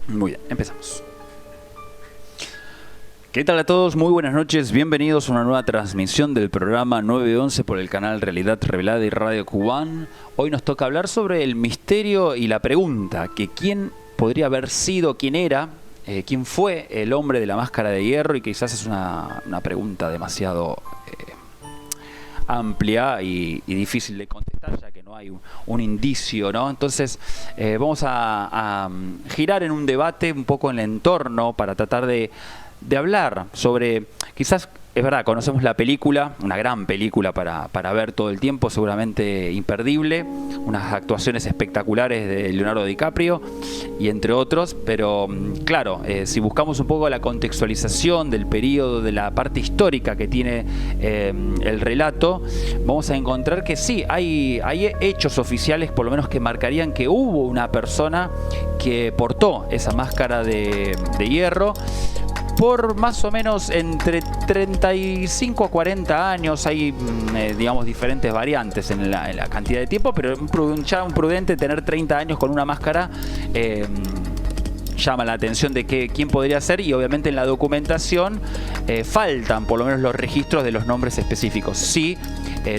Muy bien, empezamos. ¿Qué tal a todos? Muy buenas noches, bienvenidos a una nueva transmisión del programa 911 por el canal Realidad Revelada y Radio Cubán. Hoy nos toca hablar sobre el misterio y la pregunta, que quién podría haber sido, quién era, quién fue el hombre de la máscara de hierro, y quizás es una pregunta demasiado amplia y difícil de contestar, ya que no hay un indicio, ¿no? Entonces vamos a girar en un debate un poco en el entorno para tratar de hablar sobre, quizás, es verdad, conocemos la película, una gran película para ver todo el tiempo, seguramente imperdible, unas actuaciones espectaculares de Leonardo DiCaprio y entre otros, pero claro, si buscamos un poco la contextualización del periodo, de la parte histórica que tiene el relato, vamos a encontrar que sí, hay hechos oficiales por lo menos que marcarían que hubo una persona que portó esa máscara de hierro por más o menos entre 35 a 40 años. Hay, digamos, diferentes variantes en la cantidad de tiempo, pero ya un prudente tener 30 años con una máscara llama la atención de quién podría ser, y obviamente en la documentación faltan por lo menos los registros de los nombres específicos. Sí,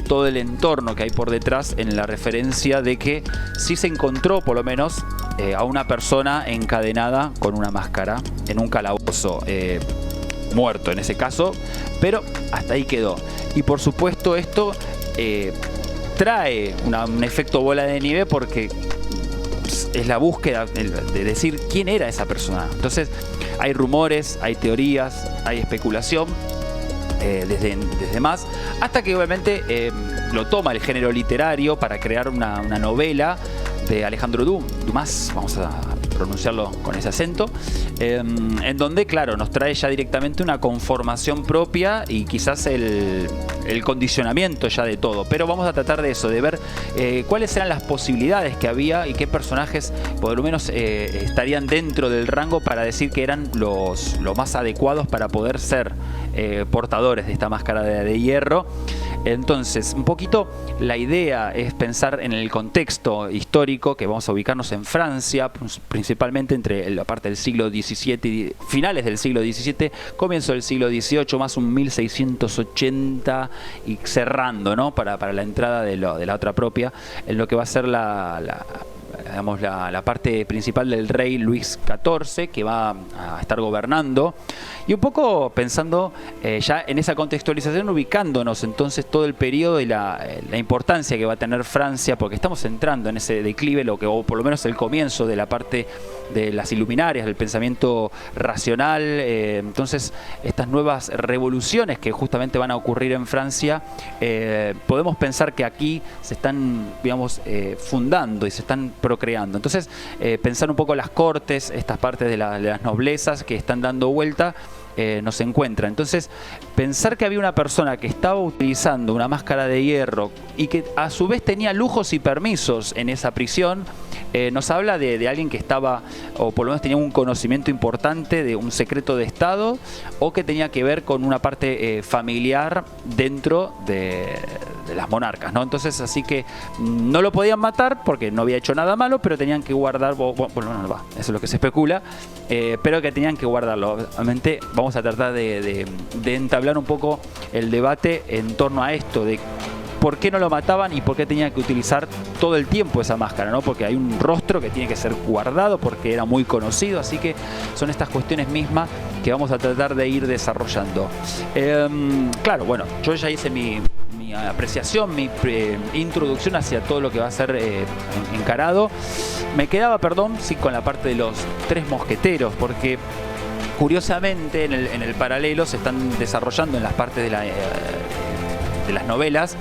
todo el entorno que hay por detrás en la referencia de que sí se encontró por lo menos a una persona encadenada con una máscara en un calabozo, muerto en ese caso, pero hasta ahí quedó. Y por supuesto esto trae un efecto bola de nieve, porque es la búsqueda de decir quién era esa persona. Entonces hay rumores, hay teorías, hay especulación, desde más, hasta que obviamente lo toma el género literario para crear una novela de Alejandro Dumas, vamos a pronunciarlo con ese acento, en donde, claro, nos trae ya directamente una conformación propia y quizás el condicionamiento ya de todo. Pero vamos a tratar de eso, de ver cuáles eran las posibilidades que había y qué personajes por lo menos estarían dentro del rango para decir que eran los más adecuados para poder ser portadores de esta máscara de hierro. Entonces, un poquito la idea es pensar en el contexto histórico, que vamos a ubicarnos en Francia, principalmente entre la parte del siglo XVII y finales del siglo XVII, comienzo del siglo XVIII, más un 1680 y cerrando, ¿no? Para la entrada de la otra propia, en lo que va a ser la parte principal del rey Luis XIV, que va a estar gobernando, y un poco pensando ya en esa contextualización, ubicándonos entonces todo el periodo y la importancia que va a tener Francia, porque estamos entrando en ese declive, o por lo menos el comienzo de la parte de las iluminarias, del pensamiento racional. Entonces estas nuevas revoluciones que justamente van a ocurrir en Francia, podemos pensar que aquí se están, digamos, fundando y se están procreando. Entonces pensar un poco las cortes, estas partes de las noblezas que están dando vuelta, nos encuentra. Entonces, pensar que había una persona que estaba utilizando una máscara de hierro y que a su vez tenía lujos y permisos en esa prisión, nos habla de alguien que estaba, o por lo menos tenía un conocimiento importante de un secreto de Estado, o que tenía que ver con una parte familiar dentro de las monarcas, ¿no? Entonces, así que no lo podían matar porque no había hecho nada malo, pero tenían que guardar, bueno, eso es lo que se especula, pero que tenían que guardarlo. Obviamente vamos a tratar de entablar un poco el debate en torno a esto, de por qué no lo mataban y por qué tenían que utilizar todo el tiempo esa máscara, ¿no? Porque hay un rostro que tiene que ser guardado porque era muy conocido, así que son estas cuestiones mismas que vamos a tratar de ir desarrollando. Claro, bueno, yo ya hice mi apreciación, mi introducción hacia todo lo que va a ser encarado. Me quedaba, sí, con la parte de los tres mosqueteros, porque curiosamente en el paralelo se están desarrollando en las partes de las novelas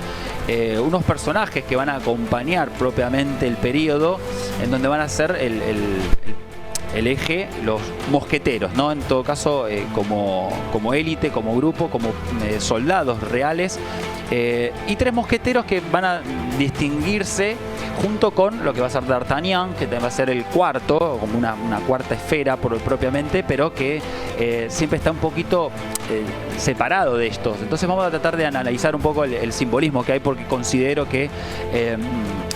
unos personajes que van a acompañar propiamente el periodo, en donde van a ser el eje, los mosqueteros, ¿no? En todo caso, como élite, como grupo, como soldados reales, y tres mosqueteros que van a distinguirse junto con lo que va a ser D'Artagnan, que va a ser el cuarto, como una cuarta esfera propiamente, pero que siempre está un poquito separado de estos. Entonces vamos a tratar de analizar un poco el simbolismo que hay, porque considero que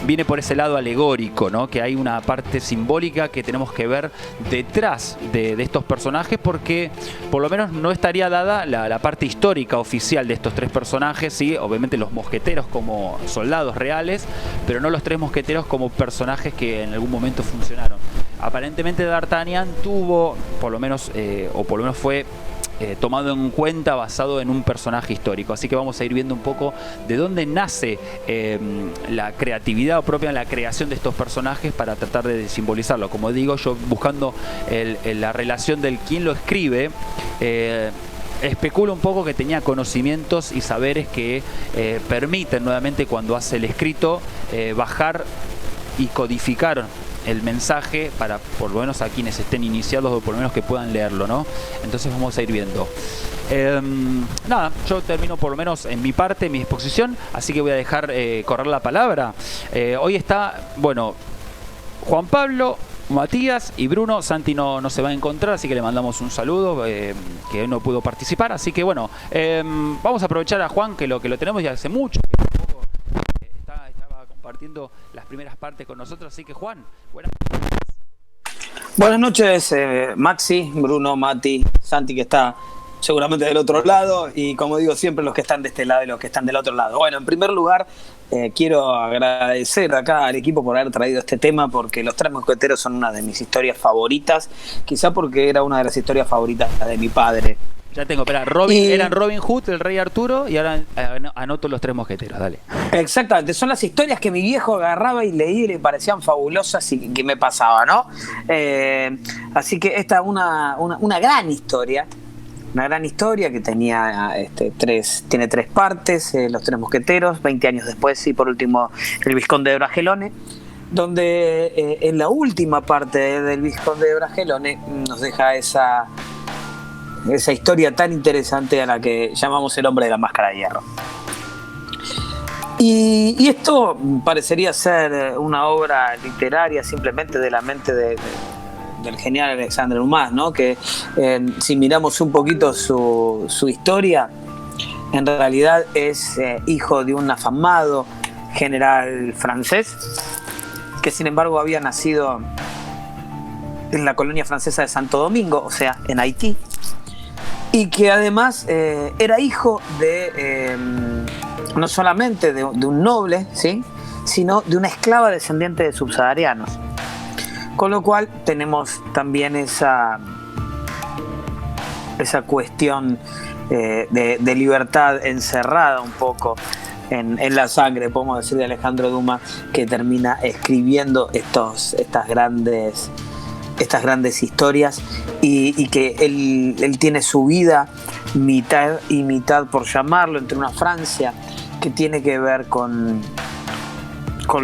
viene por ese lado alegórico, ¿no? Que hay una parte simbólica que tenemos que ver detrás de estos personajes, porque por lo menos no estaría dada la parte histórica oficial de estos tres personajes, ¿sí? Obviamente los mosqueteros como soldados reales, pero no los tres mosqueteros como personajes que en algún momento funcionaron. Aparentemente D'Artagnan tuvo, por lo menos fue tomado en cuenta basado en un personaje histórico. Así que vamos a ir viendo un poco de dónde nace la creatividad propia en la creación de estos personajes para tratar de simbolizarlo. Como digo, yo buscando la relación del quien lo escribe, especulo un poco que tenía conocimientos y saberes que permiten nuevamente, cuando hace el escrito, bajar y codificar el mensaje para, por lo menos a quienes estén iniciados, o por lo menos que puedan leerlo, ¿no? Entonces vamos a ir viendo. Nada, yo termino por lo menos en mi parte, mi exposición, así que voy a dejar correr la palabra. Hoy está, bueno, Juan Pablo, Matías y Bruno. Santi no se va a encontrar, así que le mandamos un saludo, que hoy no pudo participar. Así que bueno, vamos a aprovechar a Juan, que lo tenemos ya hace mucho, que tampoco estaba compartiendo las primeras partes con nosotros. Así que Juan, buenas noches, Maxi, Bruno, Mati, Santi, que está seguramente del otro lado, y como digo siempre, los que están de este lado y los que están del otro lado. Bueno, en primer lugar, quiero agradecer acá al equipo por haber traído este tema, porque Los Tres Mosqueteros son una de mis historias favoritas, quizá porque era una de las historias favoritas de mi padre. Ya tengo, espera, eran Robin Hood, el Rey Arturo, y ahora anoto Los Tres Mosqueteros, dale. Exactamente, son las historias que mi viejo agarraba y leía y le parecían fabulosas y que me pasaba, ¿no? Así que esta es una gran historia. Una gran historia que tiene tres partes, Los Tres Mosqueteros, 20 años después, y por último El Vizconde de Bragelonne, donde en la última parte del Vizconde de Bragelonne nos deja esa historia tan interesante a la que llamamos El Hombre de la Máscara de Hierro. Y esto parecería ser una obra literaria simplemente de la mente del genial Alexandre Dumas, ¿no? Que si miramos un poquito su historia, en realidad es hijo de un afamado general francés, que sin embargo había nacido en la colonia francesa de Santo Domingo, o sea, en Haití, y que además era hijo de no solamente de un noble, ¿sí?, sino de una esclava descendiente de subsaharianos. Con lo cual tenemos también esa cuestión de libertad encerrada un poco en la sangre, podemos decir, de Alejandro Dumas, que termina escribiendo estas grandes historias, y que él tiene su vida mitad y mitad, por llamarlo, entre una Francia que tiene que ver con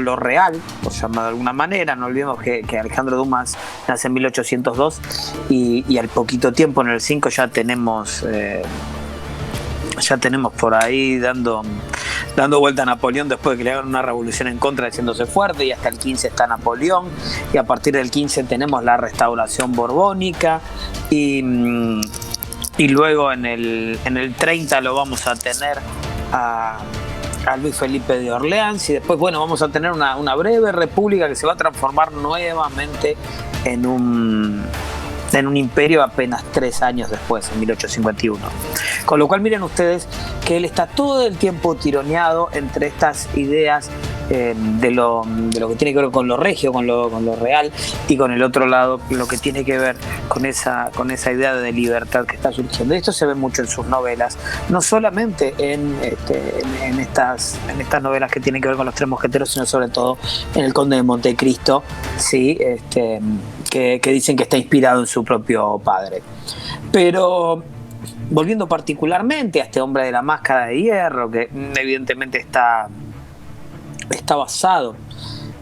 lo real, por llamarlo de alguna manera. No olvidemos que Alejandro Dumas nace en 1802 y al poquito tiempo, en el 5, ya tenemos por ahí dando vuelta a Napoleón, después de que le hagan una revolución en contra, haciéndose fuerte, y hasta el 15 está Napoleón, y a partir del 15 tenemos la restauración borbónica, y luego en el 30 lo vamos a tener a Luis Felipe de Orleans, y después, bueno, vamos a tener una breve república que se va a transformar nuevamente en un imperio apenas 3 años después, en 1851. Con lo cual, miren ustedes que él está todo el tiempo tironeado entre estas ideas de lo que tiene que ver con lo regio, con lo real, y con el otro lado, lo que tiene que ver con esa idea de libertad que está surgiendo. Esto se ve mucho en sus novelas, no solamente en estas novelas que tienen que ver con Los Tres Mosqueteros, sino sobre todo en El Conde de Montecristo, ¿sí? Que dicen que está inspirado en su propio padre. Pero volviendo particularmente a este Hombre de la Máscara de Hierro, que evidentemente está basado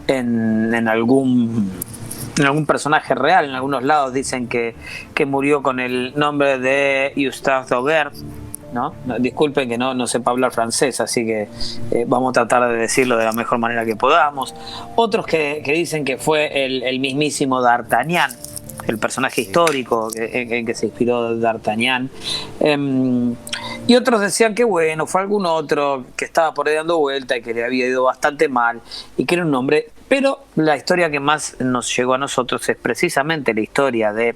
en algún personaje real. En algunos lados dicen que murió con el nombre de Gustave Dauger, ¿no? Disculpen que no sepa hablar francés, así que vamos a tratar de decirlo de la mejor manera que podamos. Otros que dicen que fue el mismísimo D'Artagnan, el personaje histórico en que se inspiró D'Artagnan. Y otros decían que bueno, fue algún otro que estaba por ahí dando vuelta y que le había ido bastante mal y que era un nombre. Pero la historia que más nos llegó a nosotros es precisamente la historia de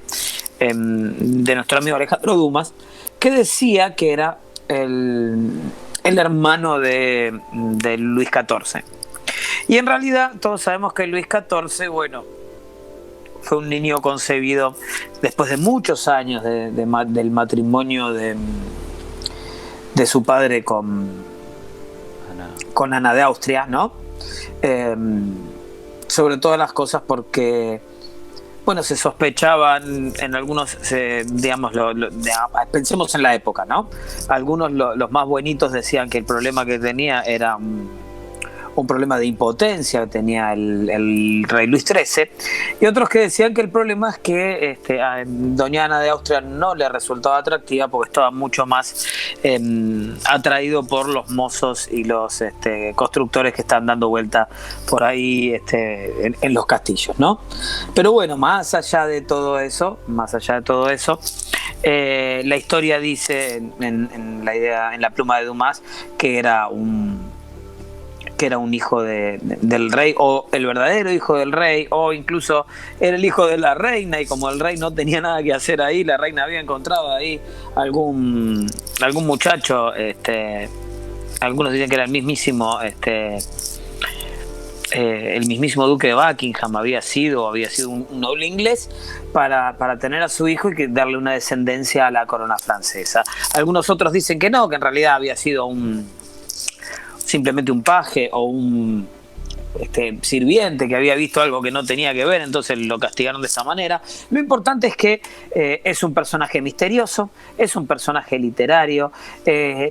nuestro amigo Alejandro Dumas, que decía que era el hermano de Luis XIV. Y en realidad todos sabemos que Luis XIV, bueno, fue un niño concebido después de muchos años del matrimonio de su padre con Ana de Austria, ¿no? Sobre todas las cosas porque, bueno, se sospechaban en algunos, digamos, pensemos en la época, ¿no? Algunos, los más buenitos, decían que el problema que tenía era un problema de impotencia que tenía el rey Luis XIII, y otros que decían que el problema es que a doña Ana de Austria no le resultaba atractiva porque estaba mucho más atraído por los mozos y los constructores que están dando vuelta por ahí en los castillos, ¿no? Pero bueno, más allá de todo eso, la historia dice en la pluma de Dumas que era un hijo del rey, o el verdadero hijo del rey, o incluso era el hijo de la reina, y como el rey no tenía nada que hacer ahí, la reina había encontrado ahí algún muchacho, algunos dicen que era el mismísimo duque de Buckingham, había sido un noble inglés, para tener a su hijo y que darle una descendencia a la corona francesa. Algunos otros dicen que no, que en realidad había sido simplemente un paje o un sirviente que había visto algo que no tenía que ver, entonces lo castigaron de esa manera. Lo importante es que es un personaje misterioso, es un personaje literario,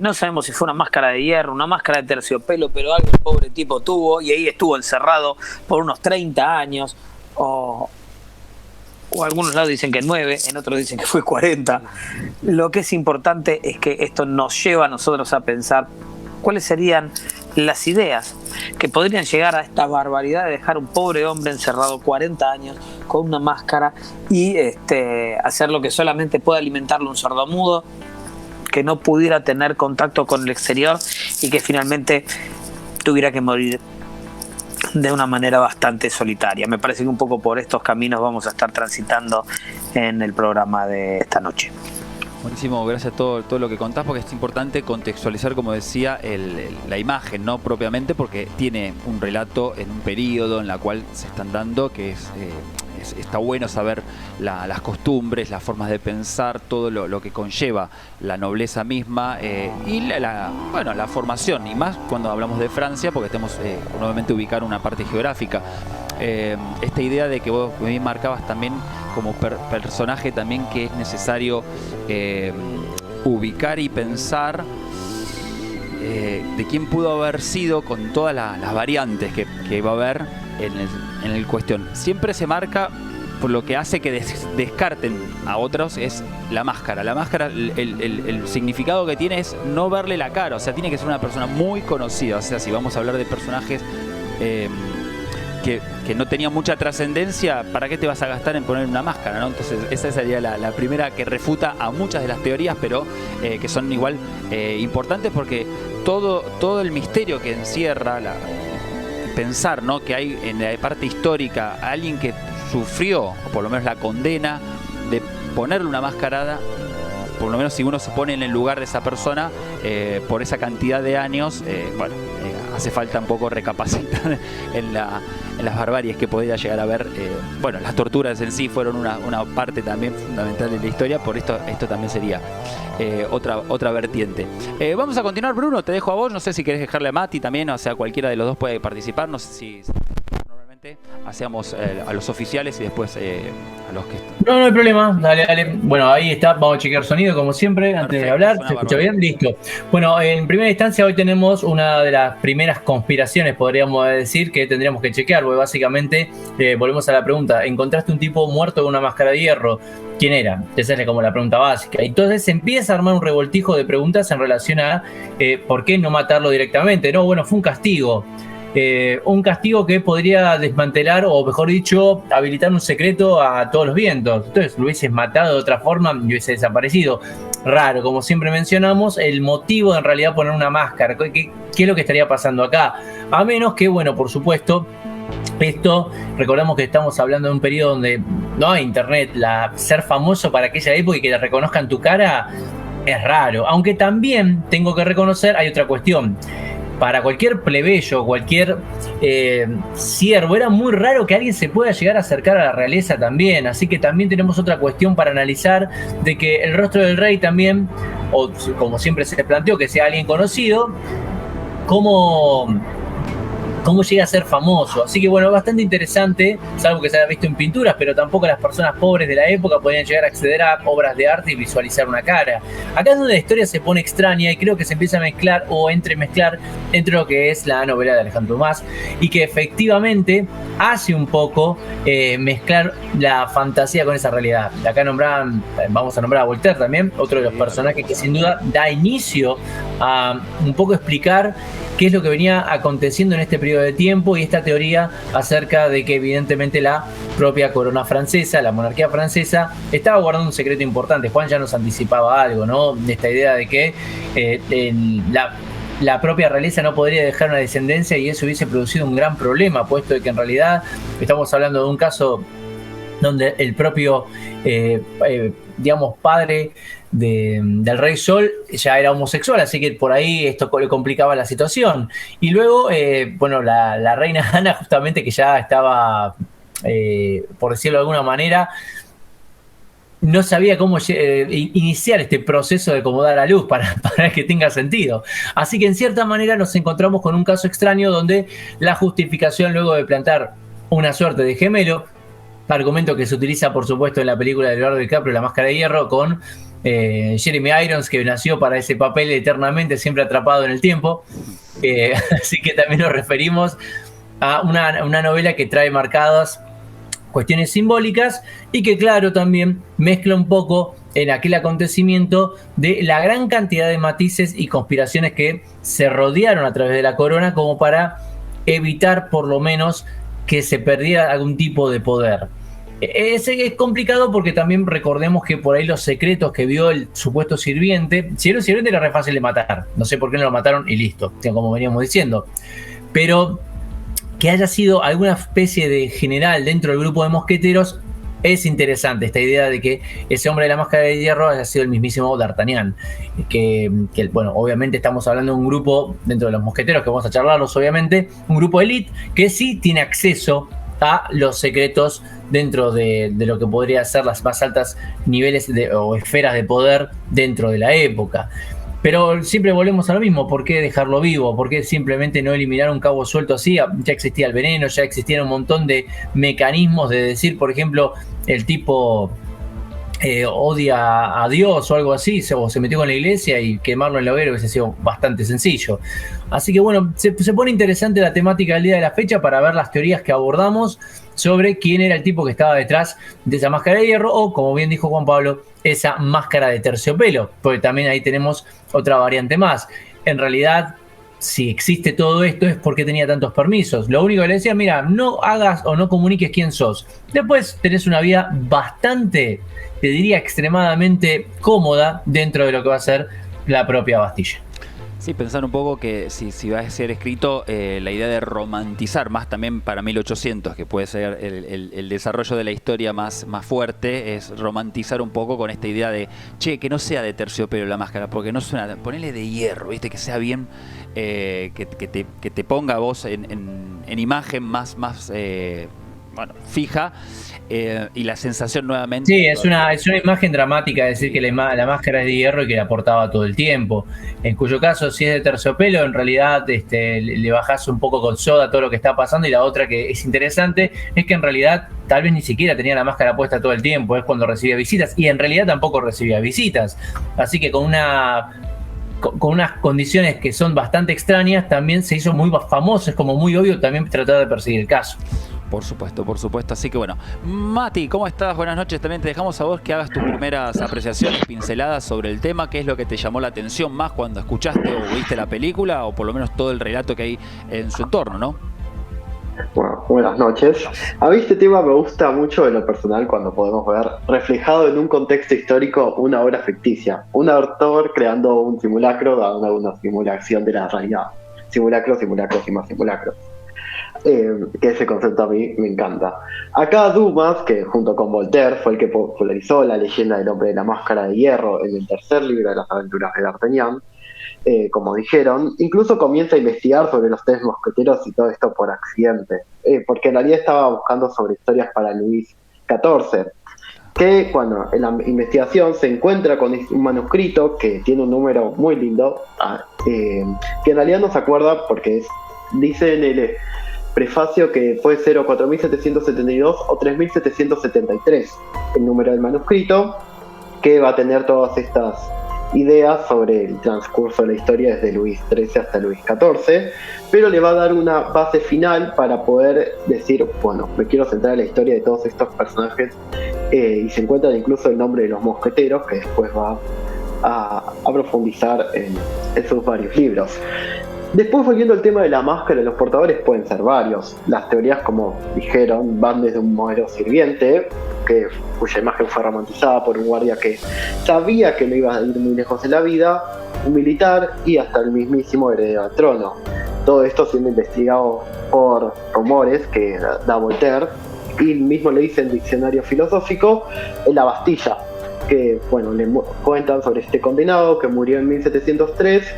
no sabemos si fue una máscara de hierro, una máscara de terciopelo, pero algo el pobre tipo tuvo y ahí estuvo encerrado por unos 30 años, o algunos lados dicen que 9, en otros dicen que fue 40. Lo que es importante es que esto nos lleva a nosotros a pensar cuáles serían las ideas que podrían llegar a esta barbaridad de dejar a un pobre hombre encerrado 40 años con una máscara y hacer lo que solamente puede alimentarlo un sordomudo, que no pudiera tener contacto con el exterior y que finalmente tuviera que morir de una manera bastante solitaria. Me parece que un poco por estos caminos vamos a estar transitando en el programa de esta noche. Buenísimo, gracias a todo lo que contás, porque es importante contextualizar, como decía, la imagen, no propiamente, porque tiene un relato en un periodo en la cual se están dando, que está bueno saber las costumbres, las formas de pensar, todo lo que conlleva la nobleza misma y la formación, y más cuando hablamos de Francia, porque tenemos nuevamente ubicar una parte geográfica. Esta idea de que vos me marcabas también como personaje también, que es necesario ubicar y pensar de quién pudo haber sido, con todas las variantes que va a haber en el cuestión. Siempre se marca, por lo que hace que descarten a otros, es la máscara. La máscara, el significado que tiene es no verle la cara, o sea, tiene que ser una persona muy conocida. O sea, si vamos a hablar de personajes que no tenía mucha trascendencia, ¿para qué te vas a gastar en poner una máscara, ¿no? Entonces esa sería la primera que refuta a muchas de las teorías, pero que son igual importantes, porque todo el misterio que encierra pensar, ¿no?, que hay en la parte histórica a alguien que sufrió, o por lo menos la condena de ponerle una mascarada, por lo menos si uno se pone en el lugar de esa persona por esa cantidad de años, hace falta un poco recapacitar en las barbaries que podría llegar a haber. Las torturas en sí fueron una parte también fundamental de la historia, por esto también sería otra vertiente. Vamos a continuar, Bruno, te dejo a vos, no sé si querés dejarle a Mati también, o sea, cualquiera de los dos puede participar, no sé si normalmente hacíamos a los oficiales y después a los que están. No hay problema, dale. Bueno, ahí está, vamos a chequear sonido como siempre. Perfecto, antes de hablar. ¿Se escucha bien? Listo. Bueno, en primera instancia hoy tenemos una de las primeras conspiraciones, podríamos decir, que tendríamos que chequear, porque básicamente volvemos a la pregunta: ¿encontraste un tipo muerto con una máscara de hierro? ¿Quién era? Esa es como la pregunta básica. Entonces se empieza a armar un revoltijo de preguntas en relación a por qué no matarlo directamente. No, bueno, fue un castigo. un castigo que podría desmantelar, o mejor dicho, habilitar un secreto a todos los vientos. Entonces lo hubieses matado de otra forma y hubiese desaparecido. Raro, como siempre mencionamos, el motivo de en realidad poner una máscara. ¿Qué es lo que estaría pasando acá? A menos que, bueno, por supuesto, esto, recordamos que estamos hablando de un periodo donde no hay internet, ser famoso para aquella época y que te reconozcan tu cara es raro. Aunque también tengo que reconocer, hay otra cuestión. Para cualquier plebeyo, cualquier siervo, era muy raro que alguien se pueda llegar a acercar a la realeza también. Así que también tenemos otra cuestión para analizar, de que el rostro del rey también, o como siempre se planteó, que sea alguien conocido, cómo llega a ser famoso. Así que bueno, bastante interesante, salvo que se haya visto en pinturas, pero tampoco las personas pobres de la época podían llegar a acceder a obras de arte y visualizar una cara. Acá es donde la historia se pone extraña y creo que se empieza a mezclar o entremezclar entre lo que es la novela de Alejandro Dumas y que efectivamente hace un poco mezclar la fantasía con esa realidad. Acá vamos a nombrar a Voltaire también, otro de los personajes que sin duda da inicio a un poco explicar qué es lo que venía aconteciendo en este periodo de tiempo y esta teoría acerca de que evidentemente la propia corona francesa, la monarquía francesa, estaba guardando un secreto importante. Juan ya nos anticipaba algo, ¿no? Esta idea de que la propia realeza no podría dejar una descendencia y eso hubiese producido un gran problema, puesto de que en realidad estamos hablando de un caso donde el propio, digamos, padre del Rey Sol ya era homosexual, así que por ahí esto le complicaba la situación. Y luego, bueno, la reina Ana, justamente, que ya estaba, por decirlo de alguna manera, no sabía cómo iniciar este proceso de cómo dar a luz para que tenga sentido. Así que en cierta manera nos encontramos con un caso extraño donde la justificación, luego de plantar una suerte de gemelo, argumento que se utiliza por supuesto en la película de Leonardo DiCaprio, La Máscara de Hierro, con Jeremy Irons, que nació para ese papel eternamente, siempre atrapado en el tiempo. Así que también nos referimos a una novela que trae marcadas cuestiones simbólicas y que claro también mezcla un poco en aquel acontecimiento de la gran cantidad de matices y conspiraciones que se rodearon a través de la corona como para evitar por lo menos que se perdiera algún tipo de poder. Es complicado porque también recordemos que por ahí los secretos que vio el supuesto sirviente, si era un sirviente era re fácil de matar, no sé por qué no lo mataron y listo, como veníamos diciendo, pero que haya sido alguna especie de general dentro del grupo de mosqueteros es interesante, esta idea de que ese hombre de la máscara de hierro haya sido el mismísimo D'Artagnan, que bueno, obviamente estamos hablando de un grupo dentro de los mosqueteros, que vamos a charlarlos obviamente, un grupo elite que sí tiene acceso a los secretos dentro de lo que podría ser las más altas niveles o esferas de poder dentro de la época. Pero siempre volvemos a lo mismo, ¿por qué dejarlo vivo? ¿Por qué simplemente no eliminar un cabo suelto así? Ya existía el veneno, ya existían un montón de mecanismos de decir, por ejemplo, el tipo odia a Dios o algo así, o se metió con la iglesia y quemarlo en la hoguera hubiese sido bastante sencillo. Así que bueno, se pone interesante la temática del día de la fecha para ver las teorías que abordamos sobre quién era el tipo que estaba detrás de esa máscara de hierro o, como bien dijo Juan Pablo, esa máscara de terciopelo, porque también ahí tenemos otra variante más. En realidad, si existe todo esto es porque tenía tantos permisos. Lo único que le decía, mira, no hagas o no comuniques quién sos. Después tenés una vida bastante, te diría, extremadamente cómoda dentro de lo que va a ser la propia Bastilla. Sí, pensar un poco que si va a ser escrito, la idea de romantizar más también para 1800, que puede ser el desarrollo de la historia más fuerte, es romantizar un poco con esta idea de, che, que no sea de terciopelo la máscara, porque no suena, ponele de hierro, ¿viste? Que sea bien, que te ponga vos en imagen más bueno, fija, y la sensación nuevamente... Sí, es una imagen dramática decir que la máscara es de hierro y que la portaba todo el tiempo, en cuyo caso si es de terciopelo en realidad le bajás un poco con soda todo lo que está pasando, y la otra que es interesante es que en realidad tal vez ni siquiera tenía la máscara puesta todo el tiempo, es cuando recibía visitas, y en realidad tampoco recibía visitas, así que con unas condiciones que son bastante extrañas también se hizo muy famoso, es como muy obvio también tratar de perseguir el caso. Por supuesto, por supuesto. Así que bueno, Mati, ¿cómo estás? Buenas noches. También te dejamos a vos que hagas tus primeras apreciaciones, pinceladas sobre el tema. ¿Qué es lo que te llamó la atención más cuando escuchaste o viste la película, o por lo menos todo el relato que hay en su entorno, ¿no? Bueno, buenas noches. A mí este tema me gusta mucho en lo personal cuando podemos ver reflejado en un contexto histórico una obra ficticia. Un autor creando un simulacro, dando una simulación de la realidad. Simulacros, simulacros y más simulacros. Que ese concepto a mí me encanta. Acá Dumas, que junto con Voltaire fue el que popularizó la leyenda del hombre de la máscara de hierro en el tercer libro de las aventuras de D'Artagnan, como dijeron, incluso comienza a investigar sobre los tres mosqueteros y todo esto por accidente, porque en realidad estaba buscando sobre historias para Luis XIV, que cuando en la investigación se encuentra con un manuscrito que tiene un número muy lindo, que en realidad no se acuerda porque dice en el prefacio que puede ser o 4772 o 3773 el número del manuscrito, que va a tener todas estas ideas sobre el transcurso de la historia desde Luis XIII hasta Luis XIV, pero le va a dar una base final para poder decir, bueno, me quiero centrar en la historia de todos estos personajes, y se encuentra incluso el nombre de los mosqueteros, que después va a profundizar en sus varios libros. Después, volviendo al tema de la máscara, los portadores pueden ser varios. Las teorías, como dijeron, van desde un modelo sirviente, cuya imagen fue romantizada por un guardia que sabía que no iba a ir muy lejos en la vida, un militar y hasta el mismísimo heredero al trono. Todo esto siendo investigado por rumores que da Voltaire, y mismo le dice en el diccionario filosófico, en la Bastilla, que bueno, le cuentan sobre este condenado que murió en 1703,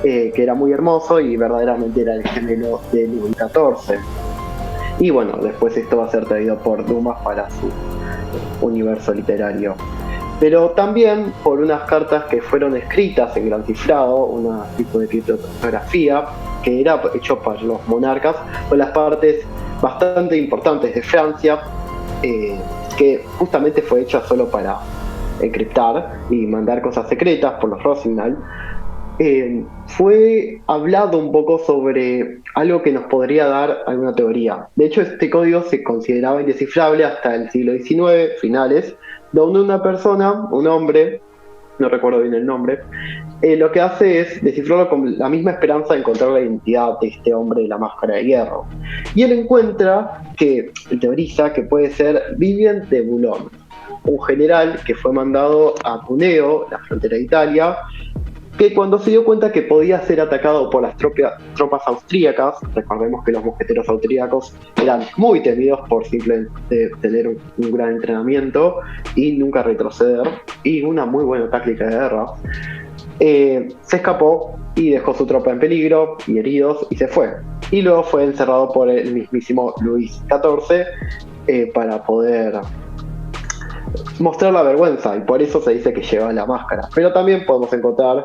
que era muy hermoso y verdaderamente era el gemelo de Luis XIV. Y bueno, después esto va a ser traído por Dumas para su universo literario. Pero también por unas cartas que fueron escritas en gran cifrado, un tipo de criptografía que era hecho para los monarcas, o las partes bastante importantes de Francia, que justamente fue hecha solo para encriptar y mandar cosas secretas por los Rossignol. Fue hablado un poco sobre algo que nos podría dar alguna teoría. De hecho, este código se consideraba indescifrable hasta el siglo XIX, finales, donde una persona, un hombre, no recuerdo bien el nombre, lo que hace es descifrarlo con la misma esperanza de encontrar la identidad de este hombre de la máscara de hierro. Y él encuentra él teoriza que puede ser Vivien de Boulogne, un general que fue mandado a Cuneo, la frontera de Italia, que cuando se dio cuenta que podía ser atacado por las tropas austríacas, recordemos que los mosqueteros austríacos eran muy temidos por simplemente tener un gran entrenamiento y nunca retroceder, y una muy buena táctica de guerra, se escapó y dejó su tropa en peligro y heridos y se fue. Y luego fue encerrado por el mismísimo Luis XIV para poder mostrar la vergüenza, y por eso se dice que lleva la máscara. Pero también podemos encontrar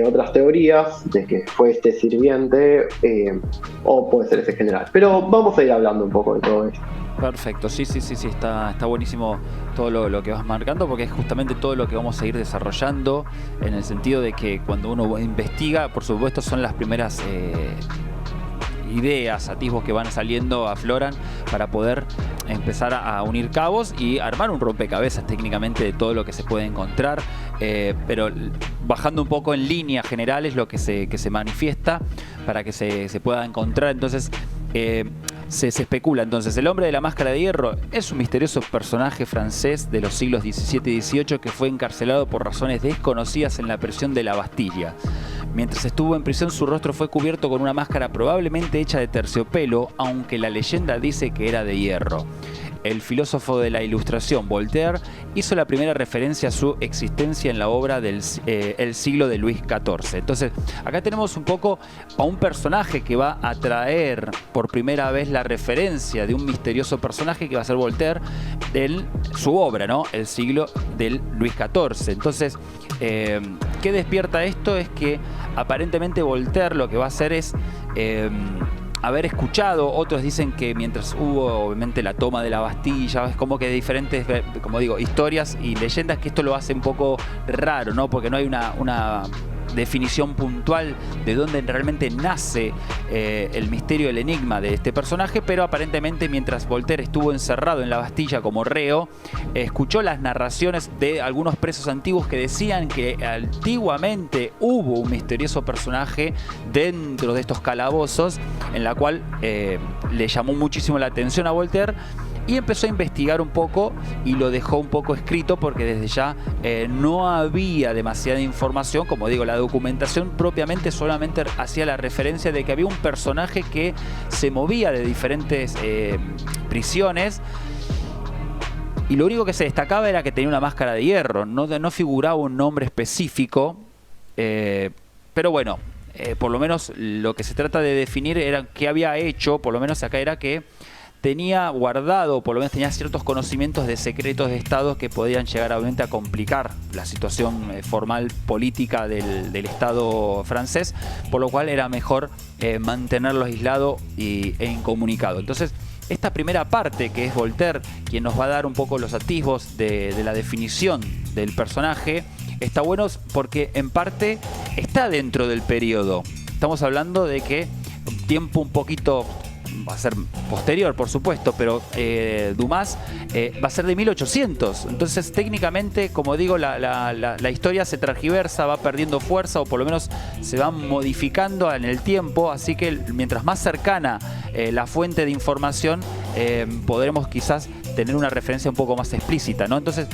otras teorías de que fue este sirviente, o puede ser ese general. Pero vamos a ir hablando un poco de todo esto. Perfecto, sí, está buenísimo todo lo que vas marcando, porque es justamente todo lo que vamos a ir desarrollando, en el sentido de que cuando uno investiga, por supuesto, son las primeras ideas, atisbos que van saliendo, afloran, para poder empezar a unir cabos y armar un rompecabezas técnicamente de todo lo que se puede encontrar, pero bajando un poco en líneas generales lo que se manifiesta para que se pueda encontrar. Entonces se especula. Entonces, el hombre de la máscara de hierro es un misterioso personaje francés de los siglos XVII y XVIII que fue encarcelado por razones desconocidas en la prisión de la Bastilla. Mientras estuvo en prisión, su rostro fue cubierto con una máscara probablemente hecha de terciopelo, aunque la leyenda dice que era de hierro. El filósofo de la Ilustración, Voltaire, hizo la primera referencia a su existencia en la obra del El siglo de Luis XIV. Entonces, acá tenemos un poco a un personaje que va a traer por primera vez la referencia de un misterioso personaje que va a ser Voltaire en su obra, ¿no? El siglo del Luis XIV. Entonces, ¿qué despierta esto? Es que aparentemente Voltaire lo que va a hacer es haber escuchado, otros dicen que mientras hubo obviamente la toma de la Bastilla, es como que diferentes, como digo, historias y leyendas, que esto lo hace un poco raro, ¿no? Porque no hay una definición puntual de dónde realmente nace el misterio, el enigma de este personaje, pero aparentemente mientras Voltaire estuvo encerrado en la Bastilla como reo, escuchó las narraciones de algunos presos antiguos que decían que antiguamente hubo un misterioso personaje dentro de estos calabozos, en la cual le llamó muchísimo la atención a Voltaire y empezó a investigar un poco y lo dejó un poco escrito porque desde ya no había demasiada información. Como digo, la documentación propiamente solamente hacía la referencia de que había un personaje que se movía de diferentes prisiones y lo único que se destacaba era que tenía una máscara de hierro, no figuraba un nombre específico, pero bueno, por lo menos lo que se trata de definir era qué había hecho, por lo menos acá era que tenía guardado, por lo menos tenía ciertos conocimientos de secretos de Estado que podían llegar obviamente a complicar la situación formal política del Estado francés, por lo cual era mejor mantenerlo aislado e incomunicado. Entonces, esta primera parte, que es Voltaire, quien nos va a dar un poco los atisbos de la definición del personaje, está bueno porque en parte está dentro del periodo. Estamos hablando de que un tiempo un poquito... va a ser posterior, por supuesto, pero Dumas va a ser de 1800. Entonces, técnicamente, como digo, la historia se transgiversa, va perdiendo fuerza o por lo menos se va modificando en el tiempo. Así que mientras más cercana la fuente de información, podremos quizás tener una referencia un poco más explícita, ¿no? Entonces,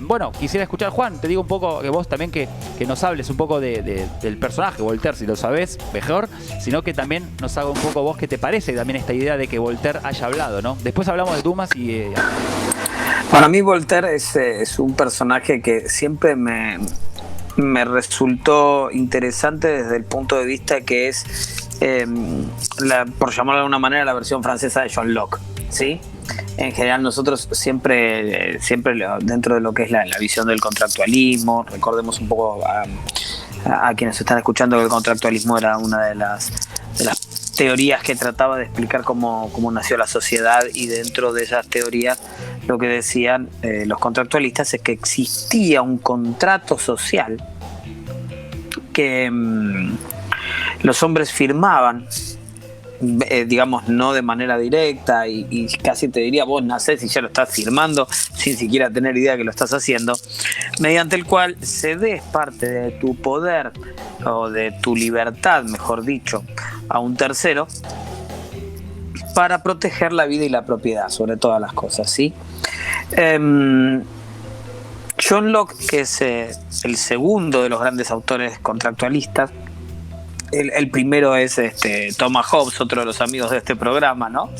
bueno, quisiera escuchar, Juan, te digo un poco que vos también que nos hables un poco del personaje Voltaire, si lo sabés, mejor, sino que también nos haga un poco vos qué te parece también esta idea de que Voltaire haya hablado, ¿no? Después hablamos de Dumas y... Para mí Voltaire es un personaje que siempre me resultó interesante desde el punto de vista que es, por llamarlo de alguna manera, la versión francesa de John Locke, ¿sí? En general nosotros siempre dentro de lo que es la visión del contractualismo, recordemos un poco a quienes están escuchando que el contractualismo era una de las teorías que trataba de explicar cómo nació la sociedad, y dentro de esas teorías lo que decían los contractualistas es que existía un contrato social que los hombres firmaban, digamos, no de manera directa y casi te diría vos nacés y ya lo estás firmando sin siquiera tener idea que lo estás haciendo, mediante el cual cedes parte de tu poder o de tu libertad, mejor dicho, a un tercero para proteger la vida y la propiedad sobre todas las cosas, ¿sí? John Locke, que es el segundo de los grandes autores contractualistas, el primero es Thomas Hobbes, otro de los amigos de este programa, ¿no?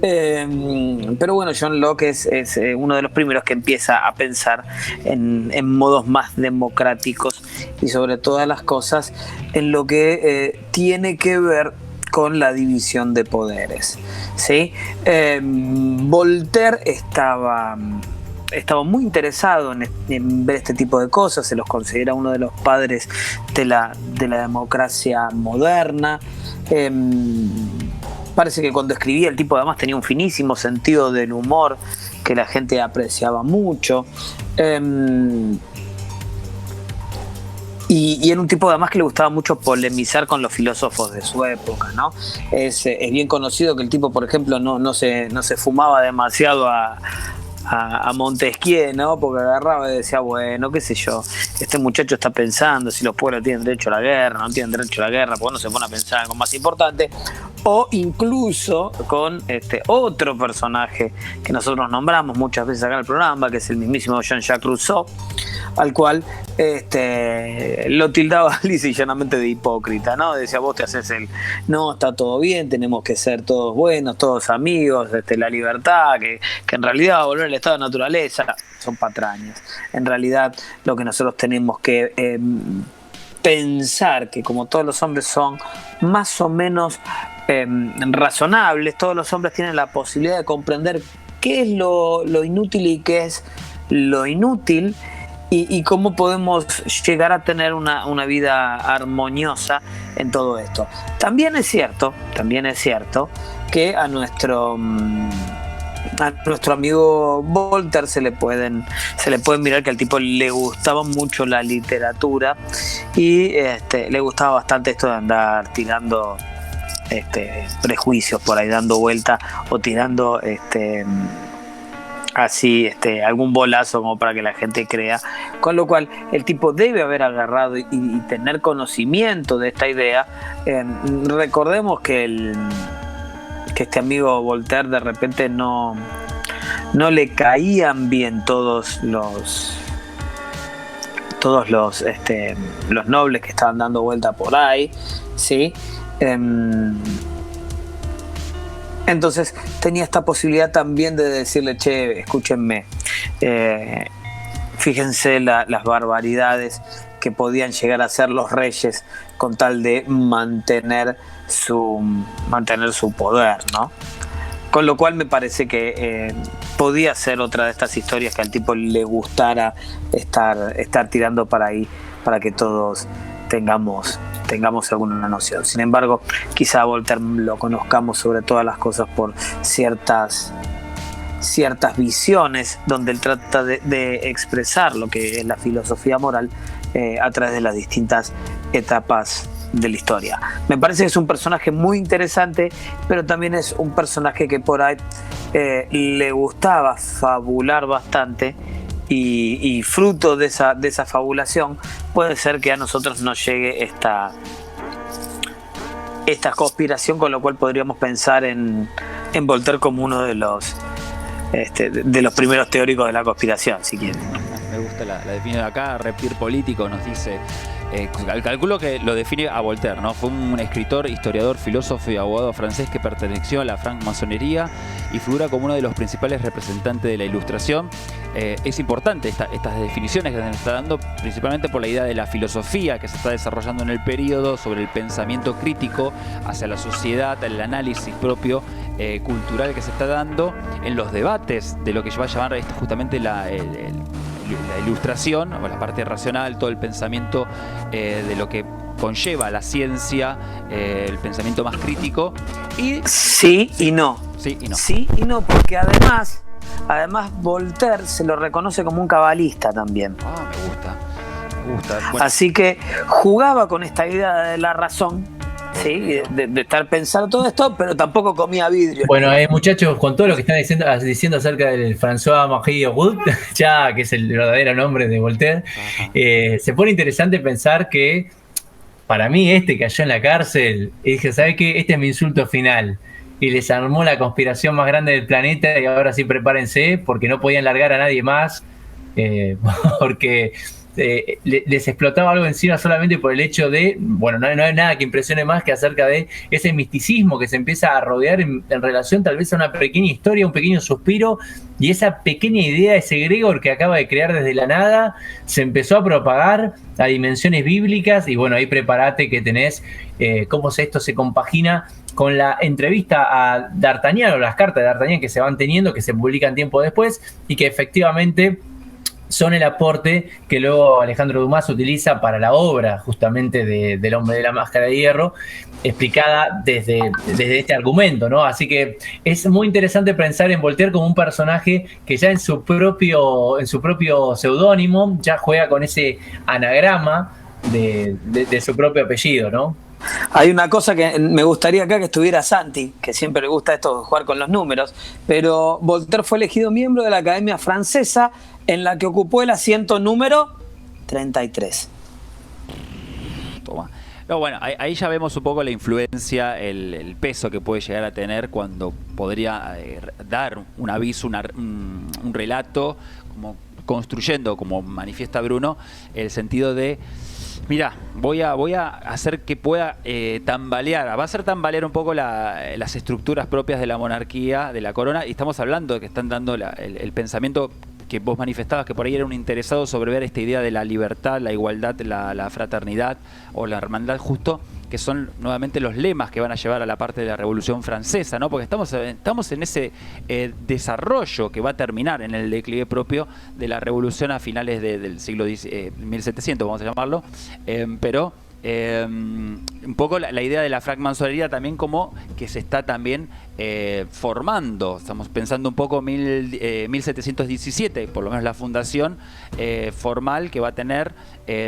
Pero bueno, John Locke es uno de los primeros que empieza a pensar en modos más democráticos y sobre todas las cosas en lo que tiene que ver con la división de poderes, ¿sí? Voltaire estaba muy interesado en ver este tipo de cosas, se los considera uno de los padres de la democracia moderna. Parece que cuando escribía el tipo además tenía un finísimo sentido del humor que la gente apreciaba mucho. Y era un tipo además que le gustaba mucho polemizar con los filósofos de su época, ¿no? Es bien conocido que el tipo, por ejemplo, no se fumaba demasiado a Montesquieu, ¿no? Porque agarraba y decía, bueno, qué sé yo, este muchacho está pensando si los pueblos tienen derecho a la guerra, no tienen derecho a la guerra, porque no se pone a pensar en algo más importante. O incluso con otro personaje que nosotros nombramos muchas veces acá en el programa, que es el mismísimo Jean-Jacques Rousseau, al cual lo tildaba lisa y llanamente de hipócrita, ¿no? Decía, vos te haces no, está todo bien, tenemos que ser todos buenos, todos amigos, la libertad, que en realidad volver al estado de naturaleza son patrañas. En realidad lo que nosotros tenemos que pensar, que como todos los hombres son más o menos razonables, todos los hombres tienen la posibilidad de comprender qué es lo inútil y qué es lo inútil, y cómo podemos llegar a tener una vida armoniosa en todo esto. También es cierto que a nuestro a nuestro amigo Voltaire se le pueden mirar que al tipo le gustaba mucho la literatura y le gustaba bastante esto de andar tirando prejuicios por ahí, dando vuelta o tirando así algún bolazo como para que la gente crea, con lo cual el tipo debe haber agarrado y tener conocimiento de esta idea. Recordemos que este amigo Voltaire de repente no le caían bien todos los nobles que estaban dando vuelta por ahí, ¿sí? Entonces tenía esta posibilidad también de decirle, che, escúchenme, fíjense las barbaridades que podían llegar a hacer los reyes con tal de mantener su poder, ¿no? Con lo cual me parece que podía ser otra de estas historias que al tipo le gustara estar tirando para ahí, para que todos tengamos alguna noción. Sin embargo, quizá Voltaire lo conozcamos sobre todas las cosas por ciertas visiones donde él trata de expresar lo que es la filosofía moral a través de las distintas etapas de la historia. Me parece que es un personaje muy interesante, pero también es un personaje que por ahí le gustaba fabular bastante y fruto de esa fabulación puede ser que a nosotros nos llegue esta conspiración, con lo cual podríamos pensar en Voltaire como uno de los primeros teóricos de la conspiración, si quieren. Me gusta la definición acá. Reptir político nos dice, calculo que lo define a Voltaire, ¿no? Fue un escritor, historiador, filósofo y abogado francés que perteneció a la francmasonería y figura como uno de los principales representantes de la Ilustración. Es importante estas definiciones que se está dando, principalmente por la idea de la filosofía que se está desarrollando en el periodo, sobre el pensamiento crítico hacia la sociedad, el análisis propio cultural que se está dando en los debates de lo que va a llamar justamente la ilustración, o la parte racional, todo el pensamiento de lo que conlleva la ciencia, el pensamiento más crítico. Y sí y no. Sí y no. Sí y no, porque además Voltaire se lo reconoce como un cabalista también. Me gusta. Bueno. Así que jugaba con esta idea de la razón, ¿sí? de estar pensando todo esto, pero tampoco comía vidrio. Bueno, muchachos, con todo lo que están diciendo acerca del François-Marie Aurault, ya que es el verdadero nombre de Voltaire, se pone interesante pensar que para mí cayó en la cárcel y dije, ¿sabe qué? Este es mi insulto final. Y les armó la conspiración más grande del planeta y ahora sí prepárense porque no podían largar a nadie más, porque les explotaba algo encima solamente por el hecho de, bueno, no hay nada que impresione más que acerca de ese misticismo que se empieza a rodear en relación tal vez a una pequeña historia, un pequeño suspiro, y esa pequeña idea, ese egregor que acaba de crear desde la nada, se empezó a propagar a dimensiones bíblicas, y bueno, ahí prepárate que tenés cómo esto se compagina con la entrevista a D'Artagnan, o las cartas de D'Artagnan que se van teniendo, que se publican tiempo después, y que efectivamente son el aporte que luego Alejandro Dumas utiliza para la obra justamente del Hombre de la Máscara de Hierro, explicada desde este argumento, ¿no? Así que es muy interesante pensar en Voltaire como un personaje que ya en su propio seudónimo ya juega con ese anagrama de su propio apellido, ¿no? Hay una cosa que me gustaría acá que estuviera Santi, que siempre le gusta esto, jugar con los números, pero Voltaire fue elegido miembro de la Academia Francesa, en la que ocupó el asiento número 33. Toma. No, bueno, ahí ya vemos un poco la influencia, el peso que puede llegar a tener cuando podría dar un aviso, un relato, como construyendo, como manifiesta Bruno, el sentido de: mira, voy a hacer que pueda tambalear, va a hacer tambalear un poco las estructuras propias de la monarquía, de la corona, y estamos hablando de que están dando el pensamiento que vos manifestabas, que por ahí era un interesado sobre ver esta idea de la libertad, la igualdad, la fraternidad o la hermandad, justo, que son nuevamente los lemas que van a llevar a la parte de la Revolución Francesa, ¿no? Porque estamos en ese desarrollo que va a terminar en el declive propio de la Revolución a finales del siglo 1700, vamos a llamarlo, pero un poco la idea de la francmasonería también como que se está también formando. Estamos pensando un poco 1717, por lo menos la fundación formal que va a tener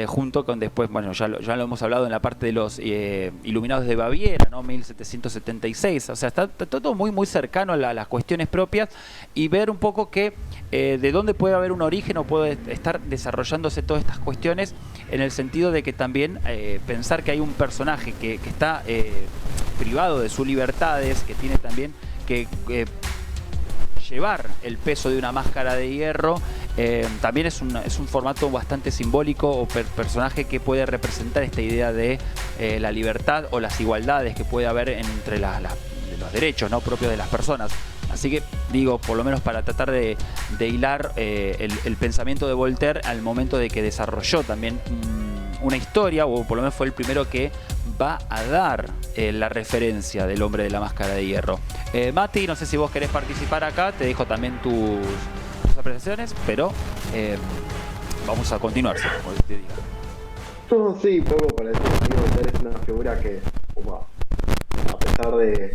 junto con después, bueno, ya lo hemos hablado en la parte de los Iluminados de Baviera, ¿no? 1776. O sea, está todo muy, muy cercano a las cuestiones propias y ver un poco que de dónde puede haber un origen o puede estar desarrollándose todas estas cuestiones, en el sentido de que también pensar que hay un personaje que está privado de sus libertades, que tiene también que llevar el peso de una máscara de hierro, también es un formato bastante simbólico o personaje que puede representar esta idea de la libertad o las igualdades que puede haber entre los derechos, ¿no?, propios de las personas. Así que digo, por lo menos para tratar de hilar el pensamiento de Voltaire al momento de que desarrolló también una historia, o por lo menos fue el primero que va a dar la referencia del hombre de la máscara de hierro. Mati, no sé si vos querés participar acá, te dejo también tus apreciaciones, pero vamos a continuar, como te diga. No, sí, poco para decir, Voltaire es una figura que, a pesar de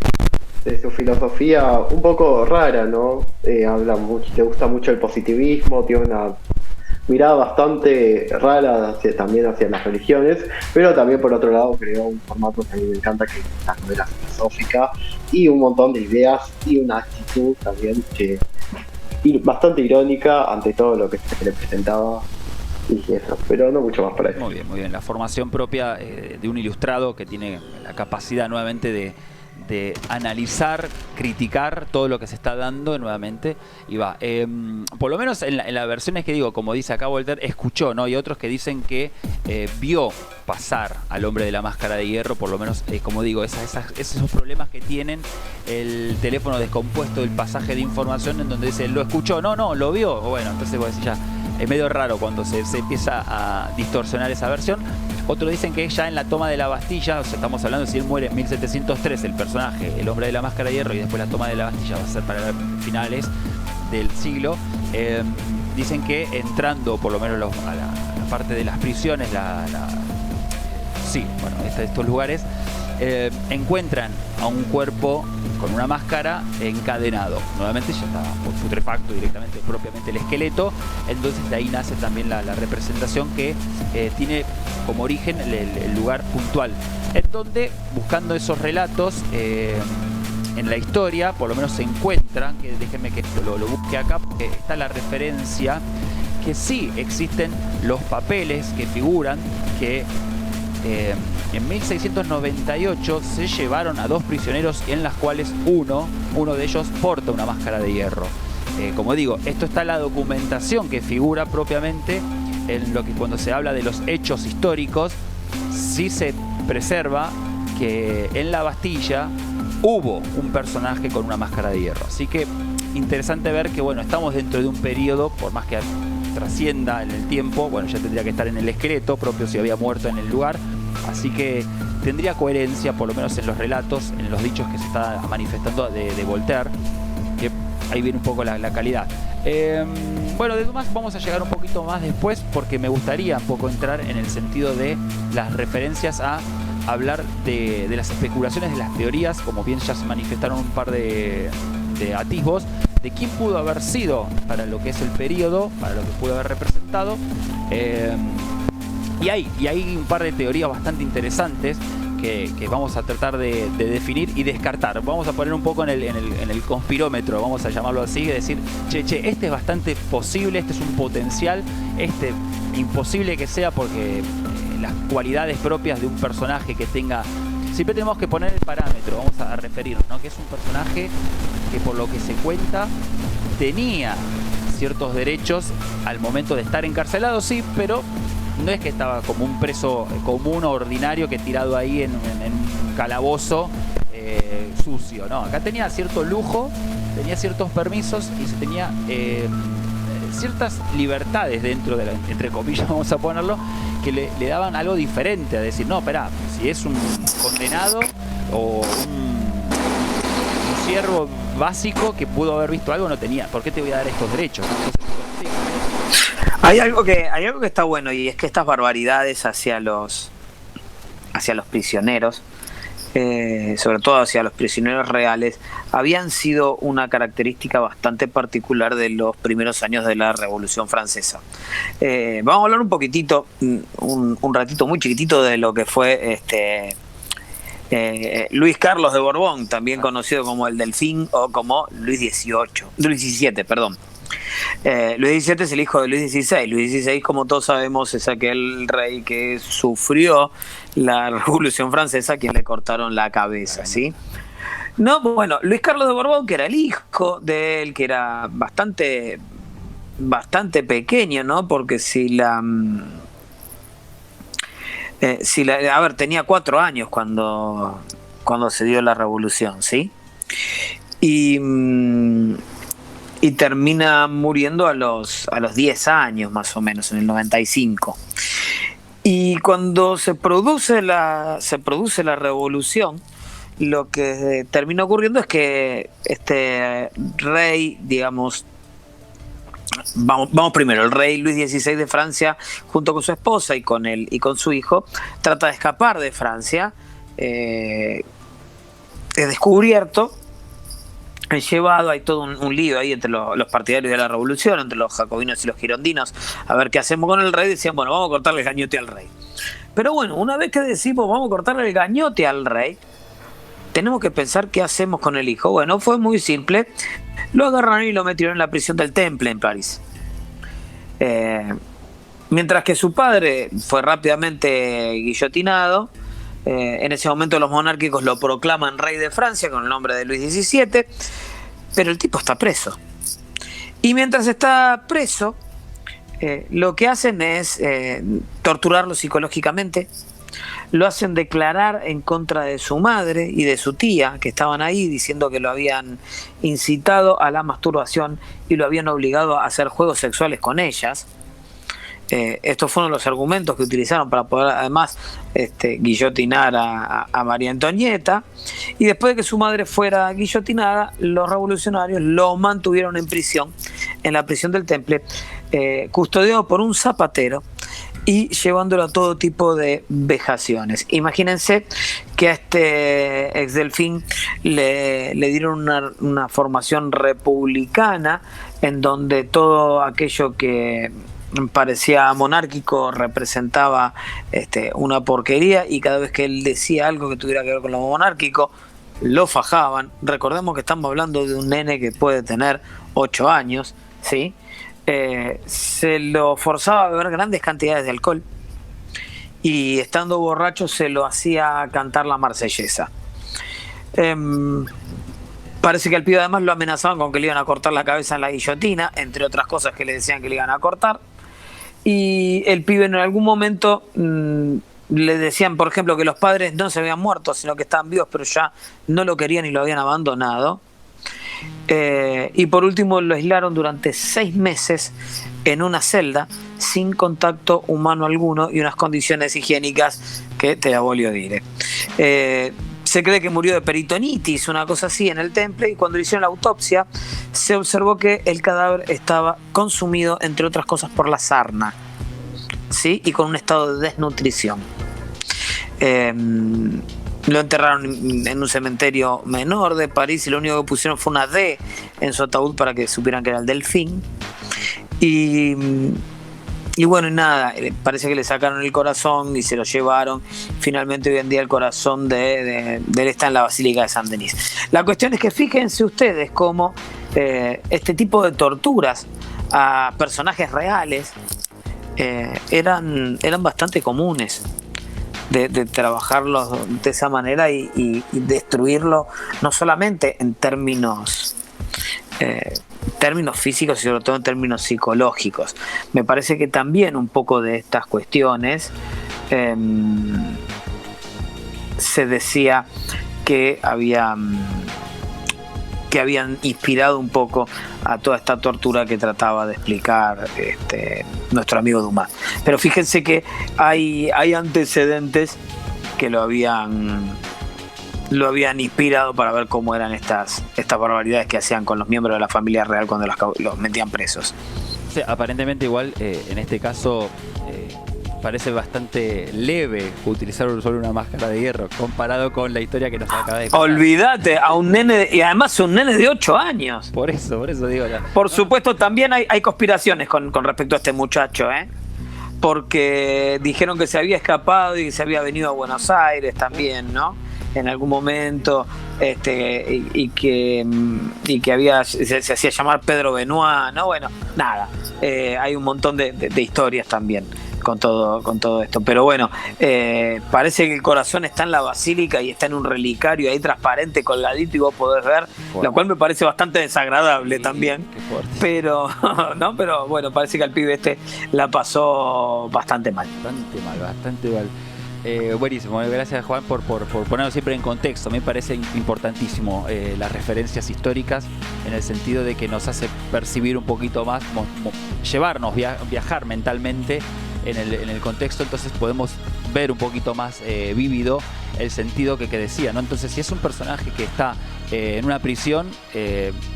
su filosofía un poco rara, ¿no? Habla mucho, le gusta mucho el positivismo, tiene una mirada bastante rara también hacia las religiones, pero también por otro lado creó un formato que a mí me encanta, que es la novela filosófica, y un montón de ideas y una actitud también que bastante irónica ante todo lo que se le presentaba y eso, pero no mucho más para eso. Muy bien, la formación propia de un ilustrado que tiene la capacidad nuevamente de analizar, criticar todo lo que se está dando nuevamente y va. Por lo menos en las versiones que digo, como dice acá Voltaire, escuchó, ¿no? Y otros que dicen que vio pasar al hombre de la máscara de hierro, por lo menos, como digo, esos problemas que tienen el teléfono descompuesto, el pasaje de información en donde dice, ¿lo escuchó? No, lo vio. Bueno, entonces vos decís ya, es medio raro cuando se empieza a distorsionar esa versión. Otros dicen que ya en la toma de la Bastilla, o sea, estamos hablando de si él muere en 1703, el personaje, el hombre de la máscara de hierro, y después la toma de la Bastilla va a ser para finales del siglo. Dicen que entrando por lo menos a la parte de las prisiones, estos lugares, encuentran a un cuerpo con una máscara encadenado. Nuevamente ya está putrefacto directamente, propiamente el esqueleto. Entonces de ahí nace también la representación que tiene como origen el lugar puntual, en donde, buscando esos relatos en la historia, por lo menos se encuentra, que déjenme que lo busque acá, porque está la referencia que sí existen los papeles que figuran que en 1698 se llevaron a dos prisioneros, en las cuales uno de ellos porta una máscara de hierro. Como digo, esto está en la documentación que figura propiamente en lo que, cuando se habla de los hechos históricos, sí se preserva que en la Bastilla hubo un personaje con una máscara de hierro. Así que interesante ver que, bueno, estamos dentro de un periodo, por más que trascienda en el tiempo, bueno, ya tendría que estar en el esqueleto propio si había muerto en el lugar, así que tendría coherencia, por lo menos en los relatos, en los dichos que se está manifestando de Voltaire, que ahí viene un poco la calidad. Bueno, de demás vamos a llegar un poquito más después, porque me gustaría un poco entrar en el sentido de las referencias a hablar de las especulaciones, de las teorías, como bien ya se manifestaron un par de atisbos, de quién pudo haber sido para lo que es el periodo, para lo que pudo haber representado. Y hay un par de teorías bastante interesantes que vamos a tratar de definir y descartar. Vamos a poner un poco en el conspirómetro, vamos a llamarlo así, y decir, che, este es bastante posible, este es un potencial, este imposible que sea, porque las cualidades propias de un personaje que tenga... Siempre tenemos que poner el parámetro, vamos a referirnos, ¿no? Que es un personaje que, por lo que se cuenta, tenía ciertos derechos al momento de estar encarcelado, sí, pero no es que estaba como un preso común o ordinario que tirado ahí en un calabozo sucio, no. Acá tenía cierto lujo, tenía ciertos permisos y se tenía ciertas libertades dentro de entre comillas, vamos a ponerlo, que le daban algo diferente, a decir, no, espera, si es un condenado o un siervo básico que pudo haber visto algo, no tenía, ¿por qué te voy a dar estos derechos? Hay algo que está bueno, y es que estas barbaridades hacia los hacia los prisioneros, sobre todo hacia los prisioneros reales, habían sido una característica bastante particular de los primeros años de la Revolución Francesa. Vamos a hablar un poquitito, un ratito muy chiquitito de lo que fue Luis Carlos de Borbón, también conocido como el Delfín o como Luis XVII, perdón. Luis XVII es el hijo de Luis XVI. Luis XVI, como todos sabemos, es aquel rey que sufrió la Revolución Francesa, a quien le cortaron la cabeza, ¿sí? No, bueno, Luis Carlos de Borbón, que era el hijo de él, que era bastante pequeño, ¿no? Porque tenía 4 años cuando se dio la revolución, ¿sí? Y termina muriendo a los 10 años más o menos, en el 95. Y cuando se produce la revolución, lo que termina ocurriendo es que este rey, digamos, vamos primero, el rey Luis XVI de Francia, junto con su esposa y con su hijo, trata de escapar de Francia, es descubierto, es llevado, hay todo un lío ahí entre los partidarios de la revolución, entre los jacobinos y los girondinos, a ver qué hacemos con el rey. Decían, bueno, vamos a cortarle el gañote al rey. Pero bueno, una vez que decimos vamos a cortarle el gañote al rey, tenemos que pensar qué hacemos con el hijo. Bueno, fue muy simple, lo agarraron y lo metieron en la prisión del Temple en París. Mientras que su padre fue rápidamente guillotinado. En ese momento los monárquicos lo proclaman rey de Francia con el nombre de Luis XVII, pero el tipo está preso. Y mientras está preso, lo que hacen es torturarlo psicológicamente, lo hacen declarar en contra de su madre y de su tía, que estaban ahí, diciendo que lo habían incitado a la masturbación y lo habían obligado a hacer juegos sexuales con ellas. Estos fueron los argumentos que utilizaron para poder además guillotinar a María Antonieta. Y después de que su madre fuera guillotinada, los revolucionarios lo mantuvieron en prisión, en la prisión del Temple, custodiado por un zapatero y llevándolo a todo tipo de vejaciones. Imagínense que a este ex Delfín le dieron una formación republicana en donde todo aquello que parecía monárquico representaba una porquería, y cada vez que él decía algo que tuviera que ver con lo monárquico lo fajaban. Recordemos que estamos hablando de un nene que puede tener 8 años, ¿sí? Se lo forzaba a beber grandes cantidades de alcohol y estando borracho se lo hacía cantar la marsellesa. Parece que al pibe además lo amenazaban con que le iban a cortar la cabeza en la guillotina, entre otras cosas que le decían que le iban a cortar. Y el pibe en algún momento le decían, por ejemplo, que los padres no se habían muerto, sino que estaban vivos, pero ya no lo querían y lo habían abandonado. Y por último lo aislaron durante 6 meses en una celda sin contacto humano alguno y unas condiciones higiénicas que te la volvió a dire. Se cree que murió de peritonitis, una cosa así, en el Temple, y cuando le hicieron la autopsia se observó que el cadáver estaba consumido, entre otras cosas, por la sarna, ¿sí? Y con un estado de desnutrición. Lo enterraron en un cementerio menor de París y lo único que pusieron fue una D en su ataúd para que supieran que era el Delfín. Y bueno, nada, parece que le sacaron el corazón y se lo llevaron. Finalmente hoy en día el corazón de él está en la Basílica de Saint-Denis. La cuestión es que fíjense ustedes cómo este tipo de torturas a personajes reales eran bastante comunes. De trabajarlos de esa manera y destruirlo, no solamente en términos físicos, y sobre todo en términos psicológicos. Me parece que también un poco de estas cuestiones se decía que habían inspirado un poco a toda esta tortura que trataba de explicar nuestro amigo Dumas. Pero fíjense que hay antecedentes que lo habían inspirado para ver cómo eran estas barbaridades que hacían con los miembros de la familia real cuando los metían presos. Sí, aparentemente igual en este caso parece bastante leve utilizar solo una máscara de hierro comparado con la historia que nos acaba de contar. Olvídate, a un nene, y además un nene de 8 años. Por eso digo. Por supuesto, también hay conspiraciones con respecto a este muchacho, porque dijeron que se había escapado y que se había venido a Buenos Aires también, ¿no? En algún momento, y que se hacía llamar Pedro Benoit, ¿no? Bueno, nada, hay un montón de historias también con todo esto, pero bueno, parece que el corazón está en la basílica y está en un relicario ahí transparente, colgadito, y vos podés ver, lo cual me parece bastante desagradable también, pero no, pero bueno, parece que al pibe la pasó bastante mal. Bastante mal. Buenísimo, gracias Juan por ponerlo siempre en contexto. Me parece importantísimo las referencias históricas, en el sentido de que nos hace percibir un poquito más, llevarnos, viajar mentalmente en el contexto, entonces podemos ver un poquito más vívido el sentido que decía, ¿no? Entonces, si es un personaje que está en una prisión,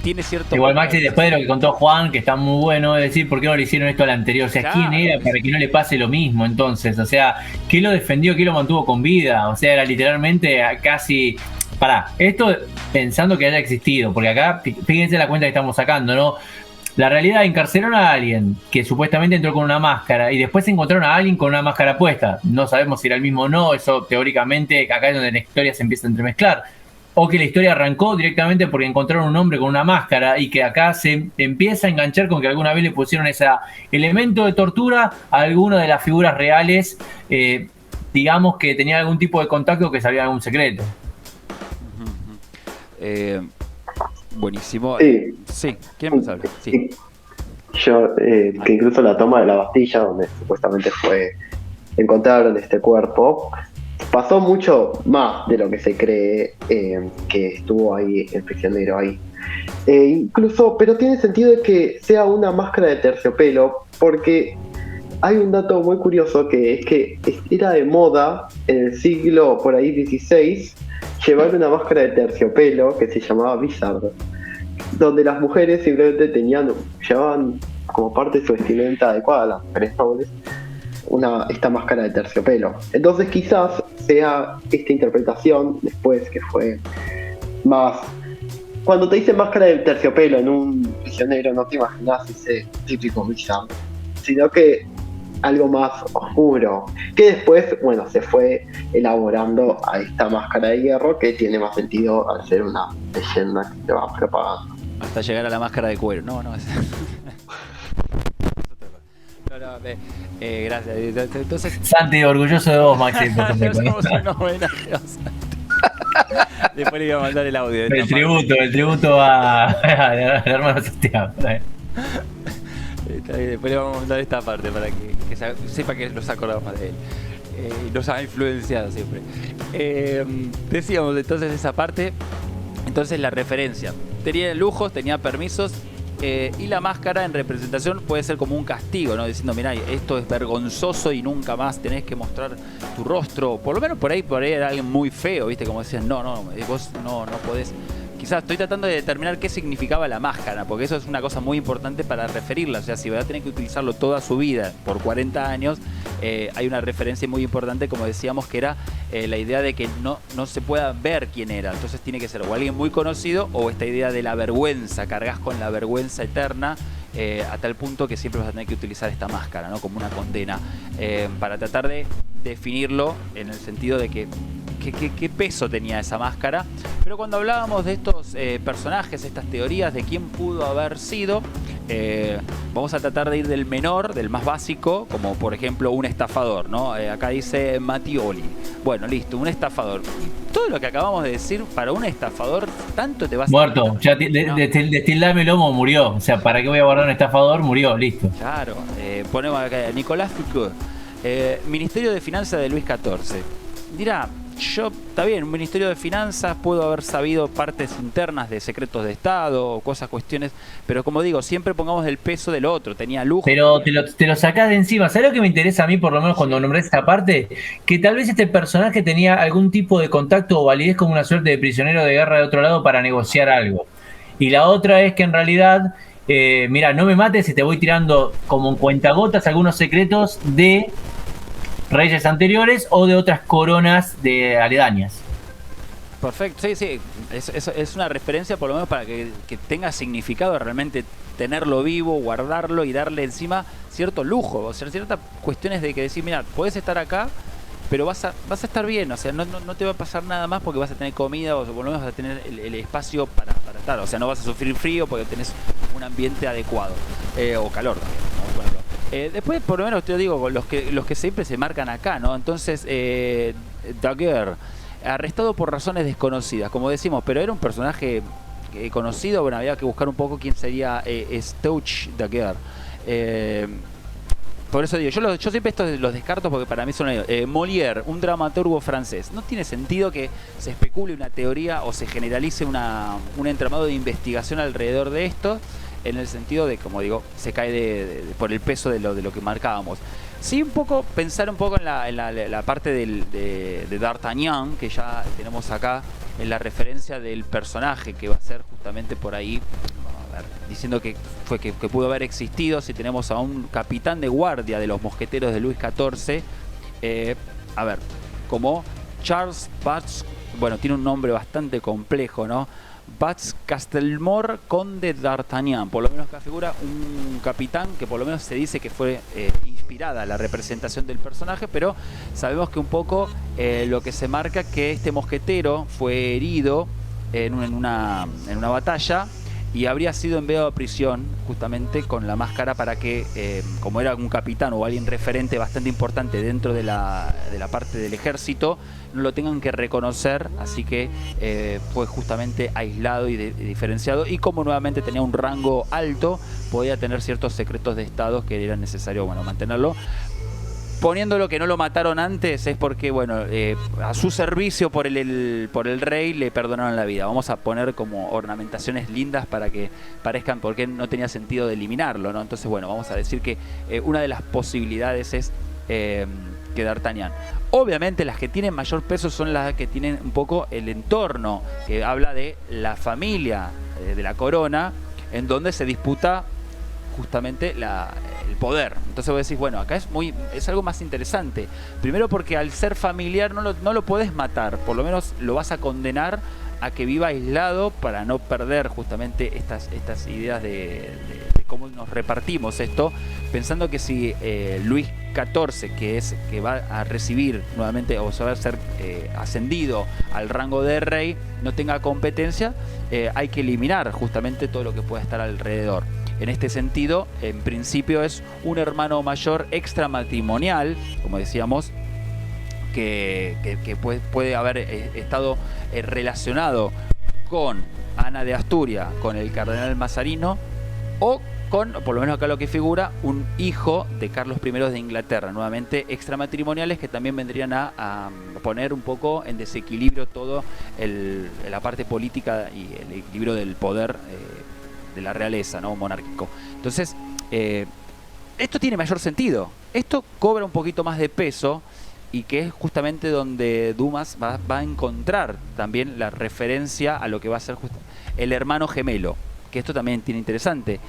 tiene cierto... Igual, Maxi, después de lo que contó Juan, que está muy bueno, es decir, ¿por qué no le hicieron esto al anterior? O sea, claro, ¿quién era para que no le pase lo mismo entonces? O sea, ¿quién lo defendió? ¿Quién lo mantuvo con vida? O sea, era literalmente casi... esto pensando que haya existido, porque acá, fíjense la cuenta que estamos sacando, ¿no? La realidad, encarcelaron a alguien que supuestamente entró con una máscara y después encontraron a alguien con una máscara puesta. No sabemos si era el mismo o no, eso teóricamente acá es donde la historia se empieza a entremezclar. O que la historia arrancó directamente porque encontraron un hombre con una máscara y que acá se empieza a enganchar con que alguna vez le pusieron ese elemento de tortura a alguna de las figuras reales, digamos que tenía algún tipo de contacto que sabía algún secreto. Buenísimo. Sí, ¿quién más habla? Sí. Yo, que incluso la toma de la Bastilla, donde supuestamente encontraron este cuerpo, pasó mucho más de lo que se cree que estuvo ahí el prisionero ahí. Incluso, pero tiene sentido de que sea una máscara de terciopelo, porque hay un dato muy curioso, que es que era de moda en el siglo por ahí XVI llevar una máscara de terciopelo que se llamaba bizarro, donde las mujeres simplemente llevaban como parte de su vestimenta adecuada, las mujeres nobles, esta máscara de terciopelo. Entonces quizás sea esta interpretación después que fue más... Cuando te dicen máscara de terciopelo en un prisionero, no te imaginas ese típico bizarro, sino que algo más oscuro, que después, bueno, se fue elaborando a esta máscara de hierro, que tiene más sentido al ser una leyenda que se va propagando. Hasta llegar a la máscara de cuero. No, gracias. Entonces, Santi, orgulloso de vos, Maxi. Somos un homenaje a Santi. Después le iba a mandar el audio. El tributo al hermano Santiago. Después le vamos a mandar esta parte para que sepa que nos acordamos de él. Nos ha influenciado siempre. Decíamos entonces esa parte. Entonces la referencia. Tenía lujos, tenía permisos. Y la máscara en representación puede ser como un castigo, ¿no? Diciendo, mirá, esto es vergonzoso y nunca más tenés que mostrar tu rostro. Por lo menos por ahí era alguien muy feo, ¿viste? Como decían, no, vos no podés. Quizás estoy tratando de determinar qué significaba la máscara, porque eso es una cosa muy importante para referirla. O sea, si va a tener que utilizarlo toda su vida, por 40 años, hay una referencia muy importante, como decíamos, que era la idea de que no se pueda ver quién era. Entonces tiene que ser o alguien muy conocido, o esta idea de la vergüenza, cargas con la vergüenza eterna, a tal punto que siempre vas a tener que utilizar esta máscara, ¿no? Como una condena, para tratar de definirlo en el sentido de qué peso tenía esa máscara. Pero cuando hablábamos de estos personajes, estas teorías de quién pudo haber sido, vamos a tratar de ir del menor, del más básico, como por ejemplo un estafador, ¿no? Acá dice Mattioli. Bueno, listo, un estafador. Y todo lo que acabamos de decir, para un estafador, tanto te vas a... Muerto, ya destildarme el lomo, murió. O sea, ¿para qué voy a guardar un estafador? Murió, listo. Claro, ponemos acá Nicolás Foucault, Ministerio de Finanzas de Luis XIV. Dirá, está bien, un Ministerio de Finanzas, puedo haber sabido partes internas de secretos de Estado o cuestiones, pero como digo, siempre pongamos el peso del otro, tenía lujo. Pero te lo sacás de encima. ¿Sabes lo que me interesa a mí, por lo menos cuando nombré esta parte? Que tal vez este personaje tenía algún tipo de contacto o validez como una suerte de prisionero de guerra de otro lado para negociar algo. Y la otra es que en realidad, mira, no me mates y te voy tirando como en cuentagotas algunos secretos de reyes anteriores o de otras coronas de aledañas. Perfecto, sí, es una referencia por lo menos para que tenga significado realmente tenerlo vivo, guardarlo y darle encima cierto lujo, o sea, ciertas cuestiones de que decir, mira, puedes estar acá, pero vas a estar bien, o sea, no te va a pasar nada más porque vas a tener comida o por lo menos vas a tener el espacio para estar, o sea, no vas a sufrir frío porque tenés un ambiente adecuado, o calor también, ¿no? Después, por lo menos te digo, los que siempre se marcan acá, ¿no? Entonces, Daguerre, arrestado por razones desconocidas, como decimos, pero era un personaje conocido. Bueno, había que buscar un poco quién sería Stouch Daguerre. Por eso digo, yo siempre estos los descarto porque para mí son Molière, un dramaturgo francés. No tiene sentido que se especule una teoría o se generalice un entramado de investigación alrededor de esto, en el sentido de, como digo, se cae por el peso de lo que marcábamos. Sí, pensar un poco en la parte de D'Artagnan, que ya tenemos acá en la referencia del personaje que va a ser justamente por ahí, a ver, diciendo que pudo haber existido. Si tenemos a un capitán de guardia de los mosqueteros de Luis XIV, a ver, como Charles Batz, bueno, tiene un nombre bastante complejo, ¿no? Batz Castelmore, conde d'Artagnan, por lo menos acá figura un capitán que por lo menos se dice que fue inspirada la representación del personaje, pero sabemos que un poco lo que se marca que este mosquetero fue herido en una batalla y habría sido enviado a prisión justamente con la máscara para que, como era un capitán o alguien referente bastante importante dentro de la parte del ejército, no lo tengan que reconocer, así que fue justamente aislado y diferenciado, y como nuevamente tenía un rango alto, podía tener ciertos secretos de estado que era necesario, bueno, mantenerlo. Poniéndolo que no lo mataron antes es porque, bueno, a su servicio por el rey le perdonaron la vida. Vamos a poner como ornamentaciones lindas para que parezcan, porque no tenía sentido de eliminarlo, ¿no? Entonces, bueno, vamos a decir que una de las posibilidades es que D'Artagnan. Obviamente las que tienen mayor peso son las que tienen un poco el entorno, que habla de la familia de la corona, en donde se disputa justamente el poder. Entonces vos decís, bueno, acá es algo más interesante. Primero porque al ser familiar no lo podés matar, por lo menos lo vas a condenar a que viva aislado para no perder justamente estas ideas de cómo nos repartimos esto, pensando que si Luis XIV, que va a recibir nuevamente o se va a ser ascendido al rango de rey, no tenga competencia, hay que eliminar justamente todo lo que pueda estar alrededor. En este sentido, en principio es un hermano mayor extramatrimonial, como decíamos, que puede haber estado relacionado con Ana de Asturia, con el cardenal Mazarino, o con, por lo menos acá lo que figura, un hijo de Carlos I de Inglaterra, nuevamente extramatrimoniales, que también vendrían a poner un poco en desequilibrio todo la parte política y el equilibrio del poder de la realeza, ¿no? Monárquico. Entonces, esto tiene mayor sentido. Esto cobra un poquito más de peso, y que es justamente donde Dumas va a encontrar también la referencia a lo que va a ser el hermano gemelo, que esto también tiene interesante.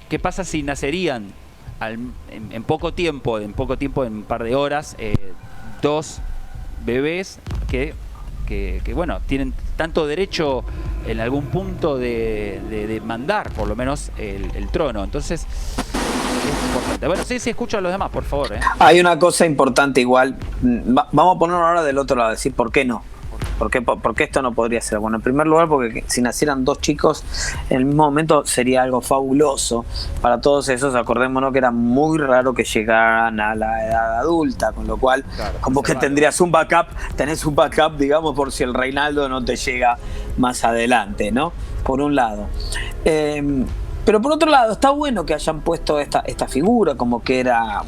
¿Qué pasa si nacerían en poco tiempo, en un par de horas, dos bebés que bueno, tienen tanto derecho en algún punto de mandar por lo menos el trono? Entonces es importante. Bueno, sí, escucho a los demás, por favor. Hay una cosa importante igual. Vamos a ponerlo ahora del otro lado, decir por qué no. ¿Por qué esto no podría ser? Bueno, en primer lugar, porque si nacieran dos chicos en el mismo momento sería algo fabuloso para todos esos. Acordémonos que era muy raro que llegaran a la edad adulta, con lo cual, claro, como que tenés un backup, digamos, por si el reinaldo no te llega más adelante, ¿no? Por un lado. Pero por otro lado, está bueno que hayan puesto esta figura como que era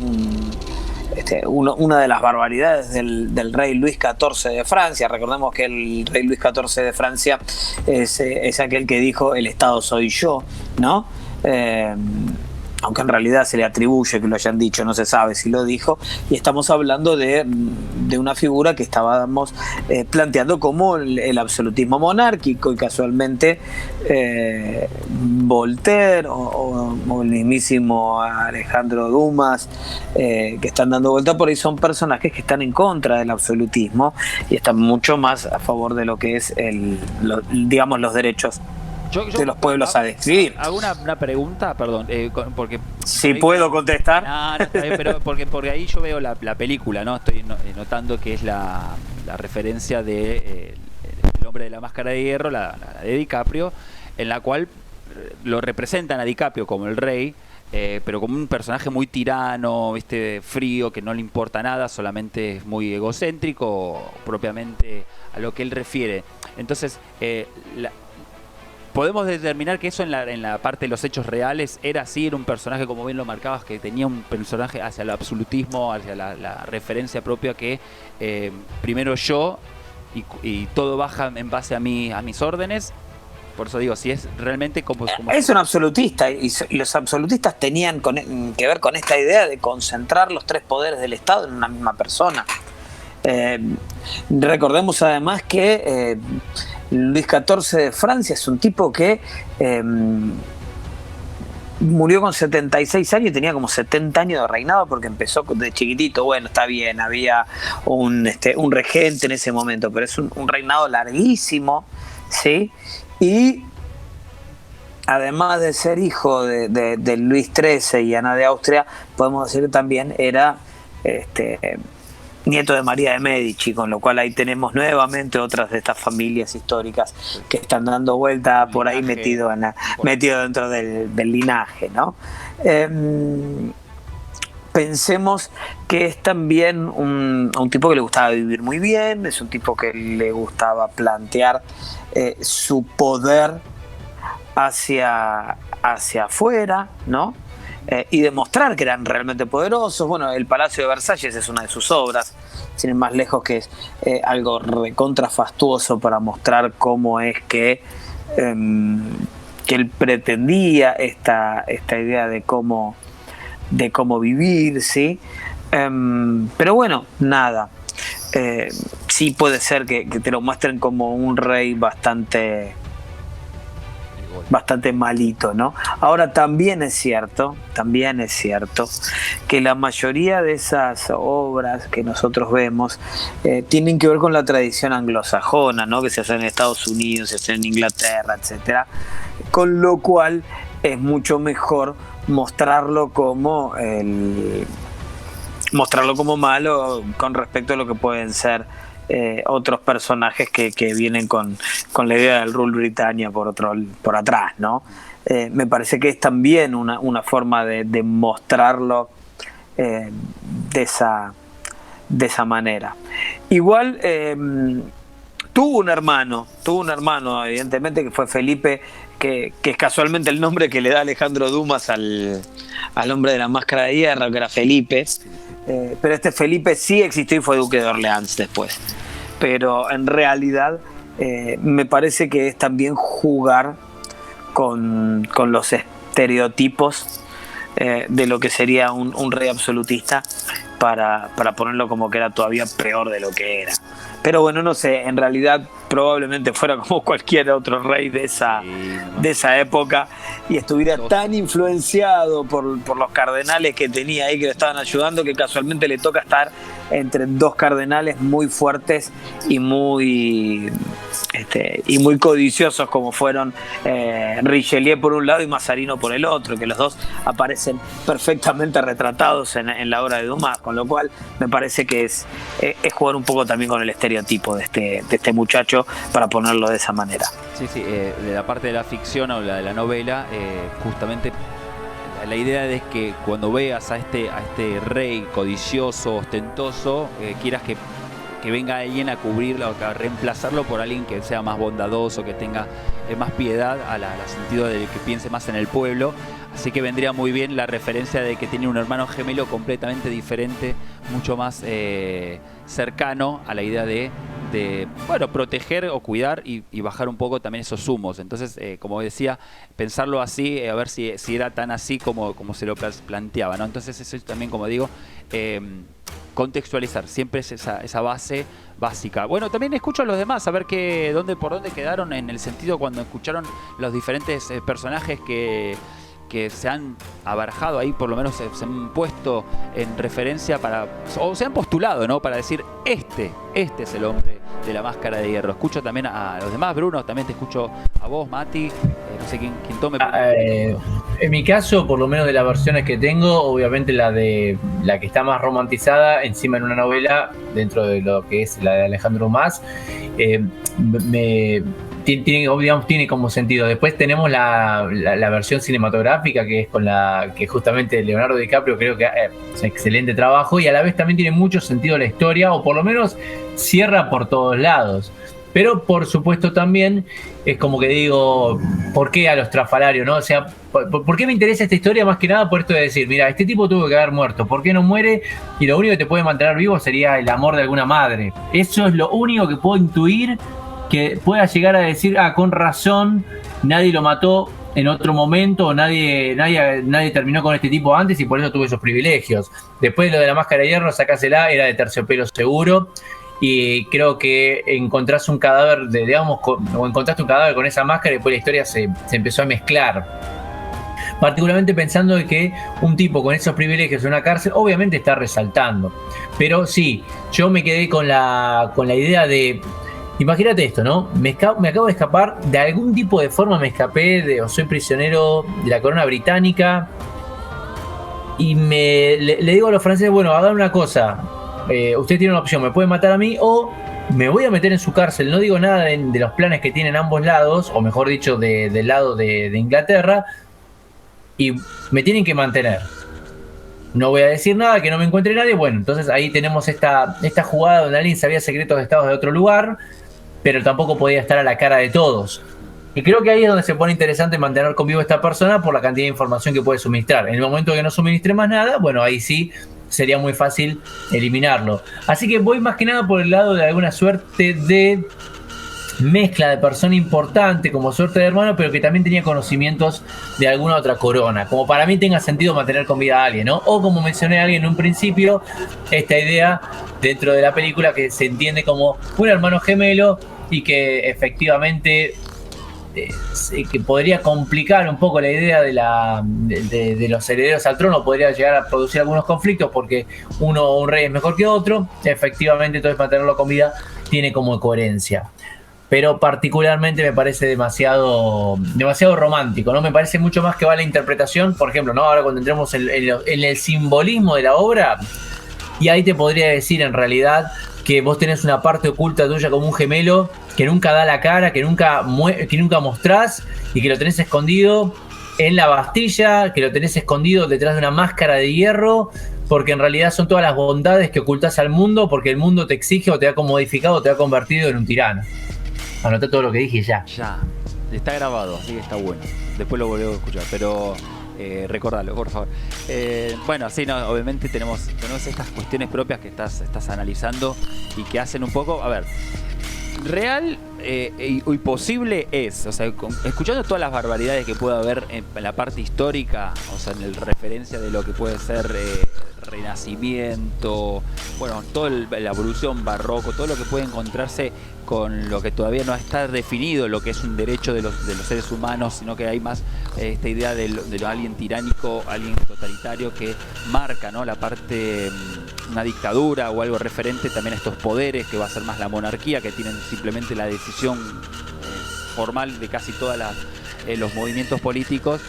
una de las barbaridades del rey Luis XIV de Francia. Recordemos que el rey Luis XIV de Francia es aquel que dijo: el Estado soy yo, ¿no? aunque en realidad se le atribuye que lo hayan dicho, no se sabe si lo dijo, y estamos hablando de una figura que estábamos planteando como el absolutismo monárquico, y casualmente Voltaire o el mismísimo Alejandro Dumas, que están dando vuelta por ahí, son personajes que están en contra del absolutismo y están mucho más a favor de lo que es digamos, los derechos de los pueblos a decidir. ¿Hago una pregunta? Perdón, porque... Si puedo contestar. No, está bien, pero porque ahí yo veo la película, ¿no? Estoy notando que es la referencia de El hombre de la máscara de hierro, la de DiCaprio, en la cual lo representan a DiCaprio como el rey, pero como un personaje muy tirano, ¿viste? Frío, que no le importa nada, solamente es muy egocéntrico, propiamente a lo que él refiere. Entonces, podemos determinar que eso en la parte de los hechos reales era así, era un personaje, como bien lo marcabas, que tenía un personaje hacia el absolutismo, hacia la referencia propia, que primero yo y todo baja en base a mis órdenes. Por eso digo, si es realmente como... Es un absolutista, y los absolutistas tenían que ver con esta idea de concentrar los tres poderes del Estado en una misma persona. Recordemos además que Luis XIV de Francia es un tipo que murió con 76 años y tenía como 70 años de reinado, porque empezó de chiquitito. Bueno, está bien, había un regente en ese momento, pero es un reinado larguísimo, ¿sí? Y además de ser hijo de Luis XIII y Ana de Austria, podemos decir que también era nieto de María de Medici, con lo cual ahí tenemos nuevamente otras de estas familias históricas que están dando vuelta por ahí, metido dentro del linaje, ¿no? Pensemos que es también un tipo que le gustaba vivir muy bien, es un tipo que le gustaba plantear su poder hacia afuera, ¿no? Y demostrar que eran realmente poderosos. Bueno, el Palacio de Versalles es una de sus obras, sin ir más lejos, que es algo recontrafastuoso para mostrar cómo es que él pretendía esta idea de cómo vivir, ¿sí? Pero bueno, nada. Sí puede ser que te lo muestren como un rey bastante malito, ¿no? Ahora también es cierto que la mayoría de esas obras que nosotros vemos tienen que ver con la tradición anglosajona, ¿no? Que se hace en Estados Unidos, se hace en Inglaterra, etcétera, con lo cual es mucho mejor mostrarlo como malo con respecto a lo que pueden ser otros personajes que vienen con la idea del rule Britannia por atrás, ¿no? Me parece que es también una forma de mostrarlo de esa manera. Igual tuvo un hermano, evidentemente, que fue Felipe, que es casualmente el nombre que le da Alejandro Dumas al hombre de la máscara de hierro, que era Felipe. Pero este Felipe sí existió y fue duque de Orleans después. Pero en realidad me parece que es también jugar con los estereotipos de lo que sería un rey absolutista para ponerlo como que era todavía peor de lo que era. Pero bueno, no sé, en realidad probablemente fuera como cualquier otro rey de esa época y estuviera tan influenciado por los cardenales que tenía ahí, que lo estaban ayudando, que casualmente le toca estar entre dos cardenales muy fuertes y muy codiciosos, como fueron Richelieu por un lado y Mazarino por el otro, que los dos aparecen perfectamente retratados en la obra de Dumas, con lo cual me parece que es jugar un poco también con el estereotipo de este muchacho, para ponerlo de esa manera. Sí, de la parte de la ficción o la de la novela, justamente la idea es que cuando veas a este rey codicioso, ostentoso, quieras que venga alguien a cubrirlo, a reemplazarlo por alguien que sea más bondadoso, que tenga más piedad, al sentido de que piense más en el pueblo. Así que vendría muy bien la referencia de que tiene un hermano gemelo completamente diferente, mucho más cercano a la idea de bueno, proteger o cuidar y bajar un poco también esos humos. Entonces, como decía, pensarlo así, a ver si era tan así como se lo planteaba, ¿no? Entonces eso también, como digo, contextualizar, siempre es esa base básica. Bueno, también escucho a los demás, a ver por dónde quedaron en el sentido cuando escucharon los diferentes personajes que se han abarjado ahí, por lo menos se han puesto en referencia o se han postulado, ¿no? Para decir, este es el hombre de la máscara de hierro. Escucho también a los demás, Bruno, también te escucho a vos, Mati, no sé quién tome. En mi caso, por lo menos de las versiones que tengo, obviamente la que está más romantizada, encima en una novela, dentro de lo que es la de Alejandro Dumas, tiene como sentido. Después tenemos la versión cinematográfica, que es que justamente Leonardo DiCaprio creo que es un excelente trabajo, y a la vez también tiene mucho sentido la historia, o por lo menos cierra por todos lados. Pero por supuesto también es como que digo, ¿por qué a los trafalarios, no? O sea, ¿por qué me interesa esta historia? Más que nada por esto de decir, mira, este tipo tuvo que haber muerto, ¿por qué no muere? Y lo único que te puede mantener vivo sería el amor de alguna madre. Eso es lo único que puedo intuir, que pueda llegar a decir, con razón, nadie lo mató en otro momento, o nadie terminó con este tipo antes y por eso tuvo esos privilegios. Después lo de la máscara de hierro, sacásela, era de terciopelo seguro. Y creo que encontraste un cadáver con esa máscara y después la historia se empezó a mezclar. Particularmente pensando de que un tipo con esos privilegios en una cárcel obviamente está resaltando. Pero sí, yo me quedé con la idea de, imagínate esto, ¿no? Me acabo de escapar, de algún tipo de forma me escapé o soy prisionero de la corona británica, y le digo a los franceses, bueno, hagan una cosa, usted tiene una opción, me puede matar a mí o me voy a meter en su cárcel. No digo nada de los planes que tienen ambos lados, o mejor dicho, del lado de Inglaterra, y me tienen que mantener. No voy a decir nada, que no me encuentre nadie. Bueno, entonces ahí tenemos esta jugada donde alguien sabía secretos de estados de otro lugar, pero tampoco podía estar a la cara de todos. Y creo que ahí es donde se pone interesante mantener conmigo a esta persona por la cantidad de información que puede suministrar. En el momento que no suministre más nada, bueno, ahí sí sería muy fácil eliminarlo. Así que voy más que nada por el lado de alguna suerte de mezcla de persona importante, como suerte de hermano, pero que también tenía conocimientos de alguna otra corona, como para mí tenga sentido mantener con vida a alguien, ¿no? O como mencioné a alguien en un principio, esta idea dentro de la película que se entiende como un hermano gemelo y que efectivamente que podría complicar un poco la idea de los herederos al trono, podría llegar a producir algunos conflictos porque un rey es mejor que otro. Efectivamente, entonces mantenerlo con vida tiene como coherencia. Pero particularmente me parece demasiado romántico, ¿no? Me parece mucho más que va la interpretación, por ejemplo, ¿no? Ahora cuando entremos en el simbolismo de la obra, y ahí te podría decir en realidad que vos tenés una parte oculta tuya como un gemelo que nunca da la cara, que nunca mostrás, y que lo tenés escondido en la Bastilla, que lo tenés escondido detrás de una máscara de hierro, porque en realidad son todas las bondades que ocultás al mundo, porque el mundo te exige o te ha modificado o te ha convertido en un tirano. Anoté todo lo que dije ya. Ya, está grabado, así que está bueno. Después lo volvemos a escuchar, pero recordalo, por favor. Bueno, sí, no, obviamente tenemos estas cuestiones propias que estás analizando y que hacen un poco, a ver, real y posible es, o sea, escuchando todas las barbaridades que puede haber en la parte histórica, o sea, en el referencia de lo que puede ser Renacimiento, bueno, toda la evolución barroco, todo lo que puede encontrarse con lo que todavía no está definido, lo que es un derecho de los seres humanos, sino que hay más esta idea de alguien tiránico, alguien totalitario que marca, ¿no? La parte, una dictadura o algo referente también a estos poderes, que va a ser más la monarquía, que tienen simplemente la decisión formal de casi todos los movimientos políticos,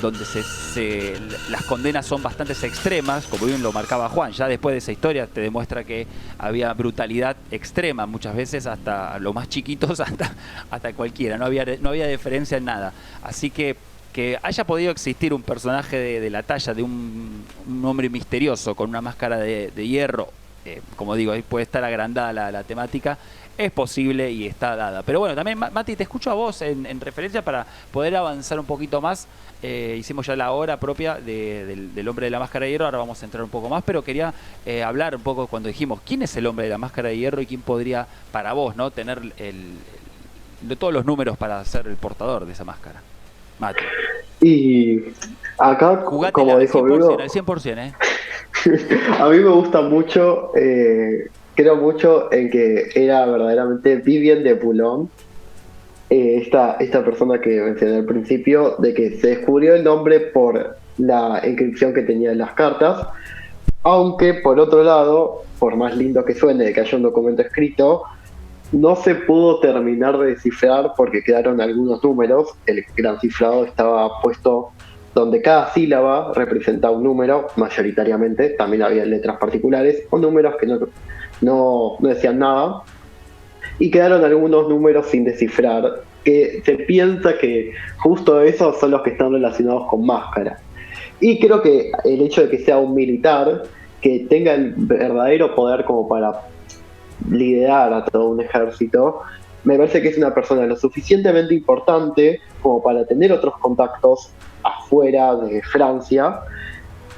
donde las condenas son bastante extremas, como bien lo marcaba Juan. Ya después de esa historia te demuestra que había brutalidad extrema, muchas veces hasta los más chiquitos, hasta cualquiera, no había diferencia en nada. Así que haya podido existir un personaje de la talla de un hombre misterioso con una máscara de hierro, como digo, ahí puede estar agrandada la temática, es posible y está dada. Pero bueno, también Mati, te escucho a vos en referencia para poder avanzar un poquito más. Hicimos ya la hora propia del hombre de la máscara de hierro, ahora vamos a entrar un poco más, pero quería hablar un poco cuando dijimos quién es el hombre de la máscara de hierro y quién podría, para vos, ¿no?, tener de todos los números para ser el portador de esa máscara. Mati. Y acá, Jugátela como dijo Vivo, al 100%, a mí me gusta mucho, creo mucho en que era verdaderamente Vivian de Boulogne, esta persona que mencioné al principio, de que se descubrió el nombre por la inscripción que tenía en las cartas, aunque por otro lado, por más lindo que suene de que haya un documento escrito, no se pudo terminar de descifrar porque quedaron algunos números. El gran cifrado estaba puesto donde cada sílaba representaba un número, mayoritariamente, también había letras particulares o números que no decían nada, y quedaron algunos números sin descifrar, que se piensa que justo esos son los que están relacionados con máscara. Y creo que el hecho de que sea un militar, que tenga el verdadero poder como para liderar a todo un ejército, me parece que es una persona lo suficientemente importante como para tener otros contactos afuera de Francia,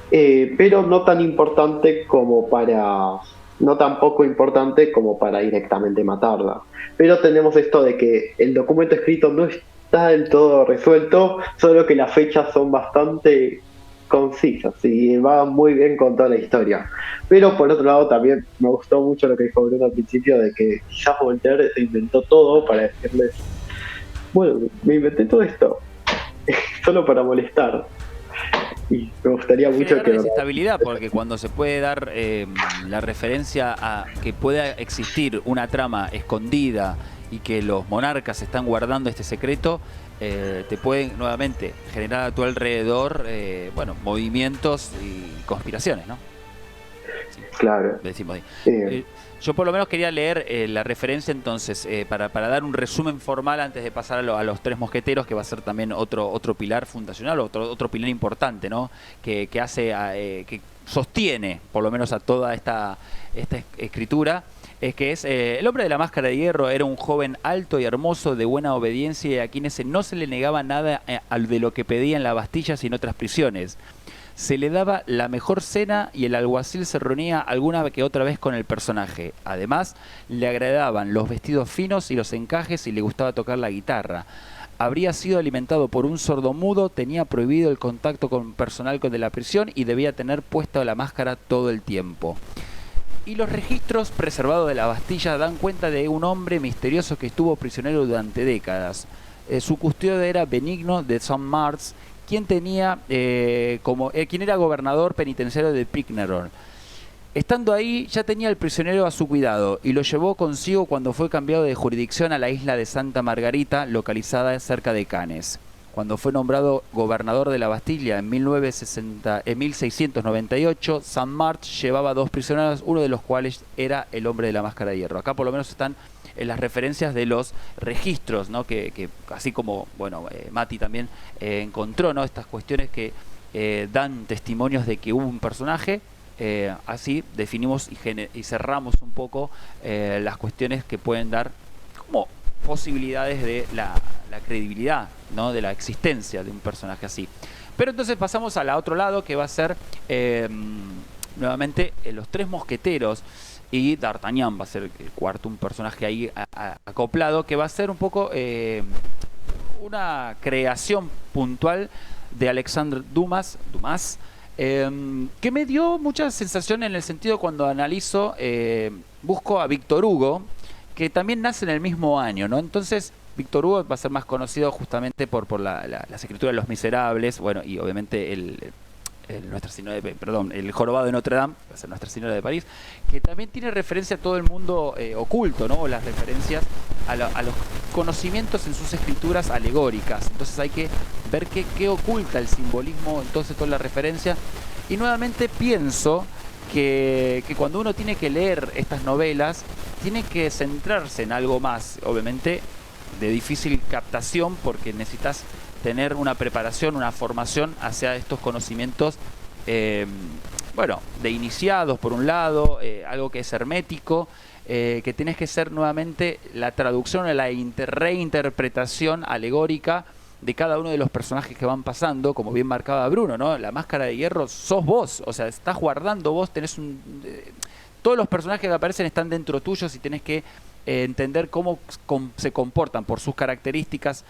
pero no tan importante como para, no tan poco importante como para directamente matarla. Pero tenemos esto de que el documento escrito no está del todo resuelto, solo que las fechas son bastante concisas y va muy bien con toda la historia. Pero por otro lado también me gustó mucho lo que dijo Bruno al principio, de que quizás Voltaire se inventó todo para decirles, bueno, me inventé todo esto solo para molestar. Y me gustaría mucho que... desestabilidad, porque cuando se puede dar la referencia a que pueda existir una trama escondida y que los monarcas están guardando este secreto, te pueden nuevamente generar a tu alrededor movimientos y conspiraciones, ¿no? Sí, claro. Decimos ahí. Yo por lo menos quería leer la referencia entonces, para dar un resumen formal antes de pasar a los tres mosqueteros, que va a ser también otro pilar fundacional, otro pilar importante, ¿no? Que que sostiene por lo menos a toda esta escritura. Es que el hombre de la máscara de hierro era un joven alto y hermoso, de buena obediencia, y a quienes no se le negaba nada de lo que pedía en la Bastilla sino otras prisiones. Se le daba la mejor cena y el alguacil se reunía alguna que otra vez con el personaje. Además, le agradaban los vestidos finos y los encajes y le gustaba tocar la guitarra. Habría sido alimentado por un sordomudo, tenía prohibido el contacto con personal de la prisión y debía tener puesta la máscara todo el tiempo. Y los registros preservados de la Bastilla dan cuenta de un hombre misterioso que estuvo prisionero durante décadas. Su custodio era Benigno de Saint-Marthe, quien era gobernador penitenciario de Pignerol. Estando ahí, ya tenía el prisionero a su cuidado y lo llevó consigo cuando fue cambiado de jurisdicción a la isla de Santa Margarita, localizada cerca de Cannes. Cuando fue nombrado gobernador de la Bastilla en 1698, Saint-Marthe llevaba 2 prisioneros, uno de los cuales era el hombre de la máscara de hierro. Acá por lo menos están las referencias de los registros, ¿no? Que así como Mati también encontró, ¿no?, estas cuestiones que dan testimonios de que hubo un personaje. Así definimos y cerramos un poco las cuestiones que pueden dar como posibilidades de la credibilidad, ¿no?, de la existencia de un personaje así. Pero entonces pasamos al otro lado, que va a ser nuevamente los tres mosqueteros, y D'Artagnan va a ser el cuarto, un personaje ahí acoplado, que va a ser un poco una creación puntual de Alexandre Dumas, que me dio mucha sensación en el sentido cuando analizo, busco a Víctor Hugo, que también nace en el mismo año, ¿no? Entonces Víctor Hugo va a ser más conocido justamente por las escrituras de Los Miserables, y obviamente el Jorobado de Notre Dame, va a ser Nuestra Señora de París, que también tiene referencia a todo el mundo oculto, ¿no? Las referencias a los conocimientos en sus escrituras alegóricas. Entonces hay que ver qué oculta el simbolismo, entonces toda la referencia. Y nuevamente pienso que cuando uno tiene que leer estas novelas, tiene que centrarse en algo más, obviamente de difícil captación, porque necesitas tener una preparación, una formación hacia estos conocimientos bueno, de iniciados por un lado, algo que es hermético, que tenés que ser nuevamente la traducción o la reinterpretación alegórica de cada uno de los personajes que van pasando, como bien marcaba Bruno, ¿no? La máscara de hierro sos vos, o sea, estás guardando vos, tenés todos los personajes que aparecen están dentro tuyos y tenés que entender cómo se comportan por sus características,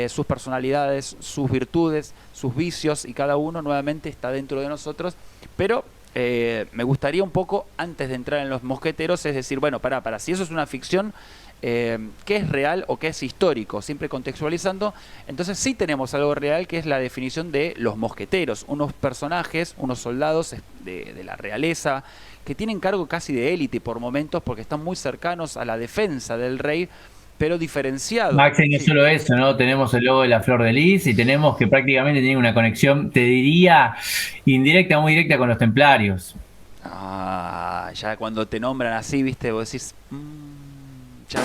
sus personalidades, sus virtudes, sus vicios, y cada uno nuevamente está dentro de nosotros. Pero me gustaría un poco, antes de entrar en los mosqueteros, es decir, bueno, para si eso es una ficción, qué es real o qué es histórico, siempre contextualizando. Entonces sí tenemos algo real, que es la definición de los mosqueteros, unos personajes, unos soldados de la realeza, que tienen cargo casi de élite por momentos, porque están muy cercanos a la defensa del rey, pero diferenciados. Maxi, no solo eso, ¿no? Tenemos el logo de la Flor de Lis y tenemos que prácticamente tienen una conexión, te diría, indirecta, muy directa con los templarios. Ya cuando te nombran así, viste, vos decís... ya.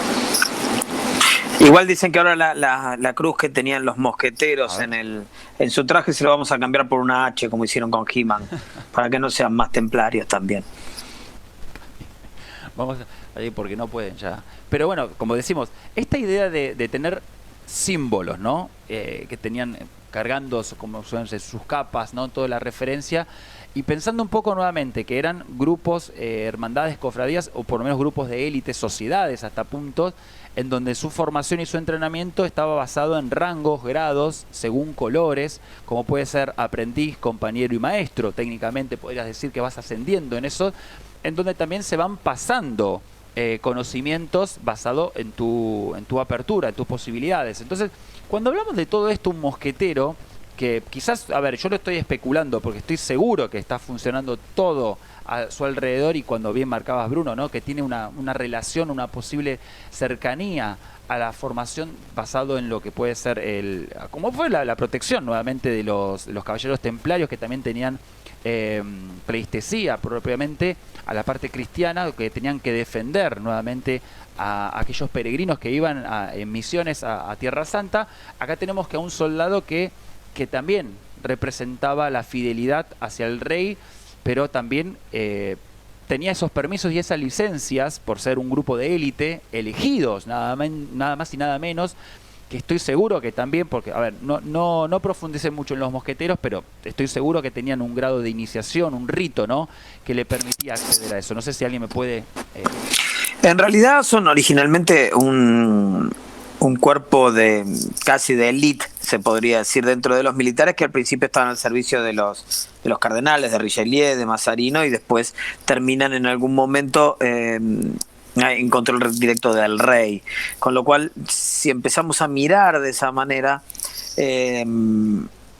Igual dicen que ahora la cruz que tenían los mosqueteros en su traje se lo vamos a cambiar por una H, como hicieron con He-Man, para que no sean más templarios también. Vamos ahí porque no pueden ya. Pero bueno, como decimos, esta idea de tener símbolos, ¿no? Que tenían cargando como suelen ser sus capas, ¿no? Toda la referencia. Y pensando un poco nuevamente que eran grupos, hermandades, cofradías, o por lo menos grupos de élite, sociedades hasta puntos, en donde su formación y su entrenamiento estaba basado en rangos, grados, según colores, como puede ser aprendiz, compañero y maestro. Técnicamente podrías decir que vas ascendiendo en eso, en donde también se van pasando conocimientos basado en tu apertura, en tus posibilidades. Entonces, cuando hablamos de todo esto, un mosquetero, que quizás, a ver, yo lo estoy especulando porque estoy seguro que está funcionando todo a su alrededor, y cuando bien marcabas, Bruno, ¿no? Que tiene una relación, una posible cercanía a la formación basado en lo que puede ser como fue la protección nuevamente de los caballeros templarios, que también tenían pleistesía propiamente a la parte cristiana, que tenían que defender nuevamente a aquellos peregrinos que iban en misiones a Tierra Santa. Acá tenemos que a un soldado que también representaba la fidelidad hacia el rey, pero también tenía esos permisos y esas licencias por ser un grupo de élite, elegidos, nada más y nada menos, que estoy seguro que también, porque, a ver, no profundicé mucho en los mosqueteros, pero estoy seguro que tenían un grado de iniciación, un rito, ¿no?, que le permitía acceder a eso. No sé si alguien me puede... En realidad son originalmente un cuerpo casi de élite, se podría decir, dentro de los militares, que al principio estaban al servicio de los cardenales, de Richelieu, de Mazarino, y después terminan en algún momento en control directo del rey. Con lo cual, si empezamos a mirar de esa manera,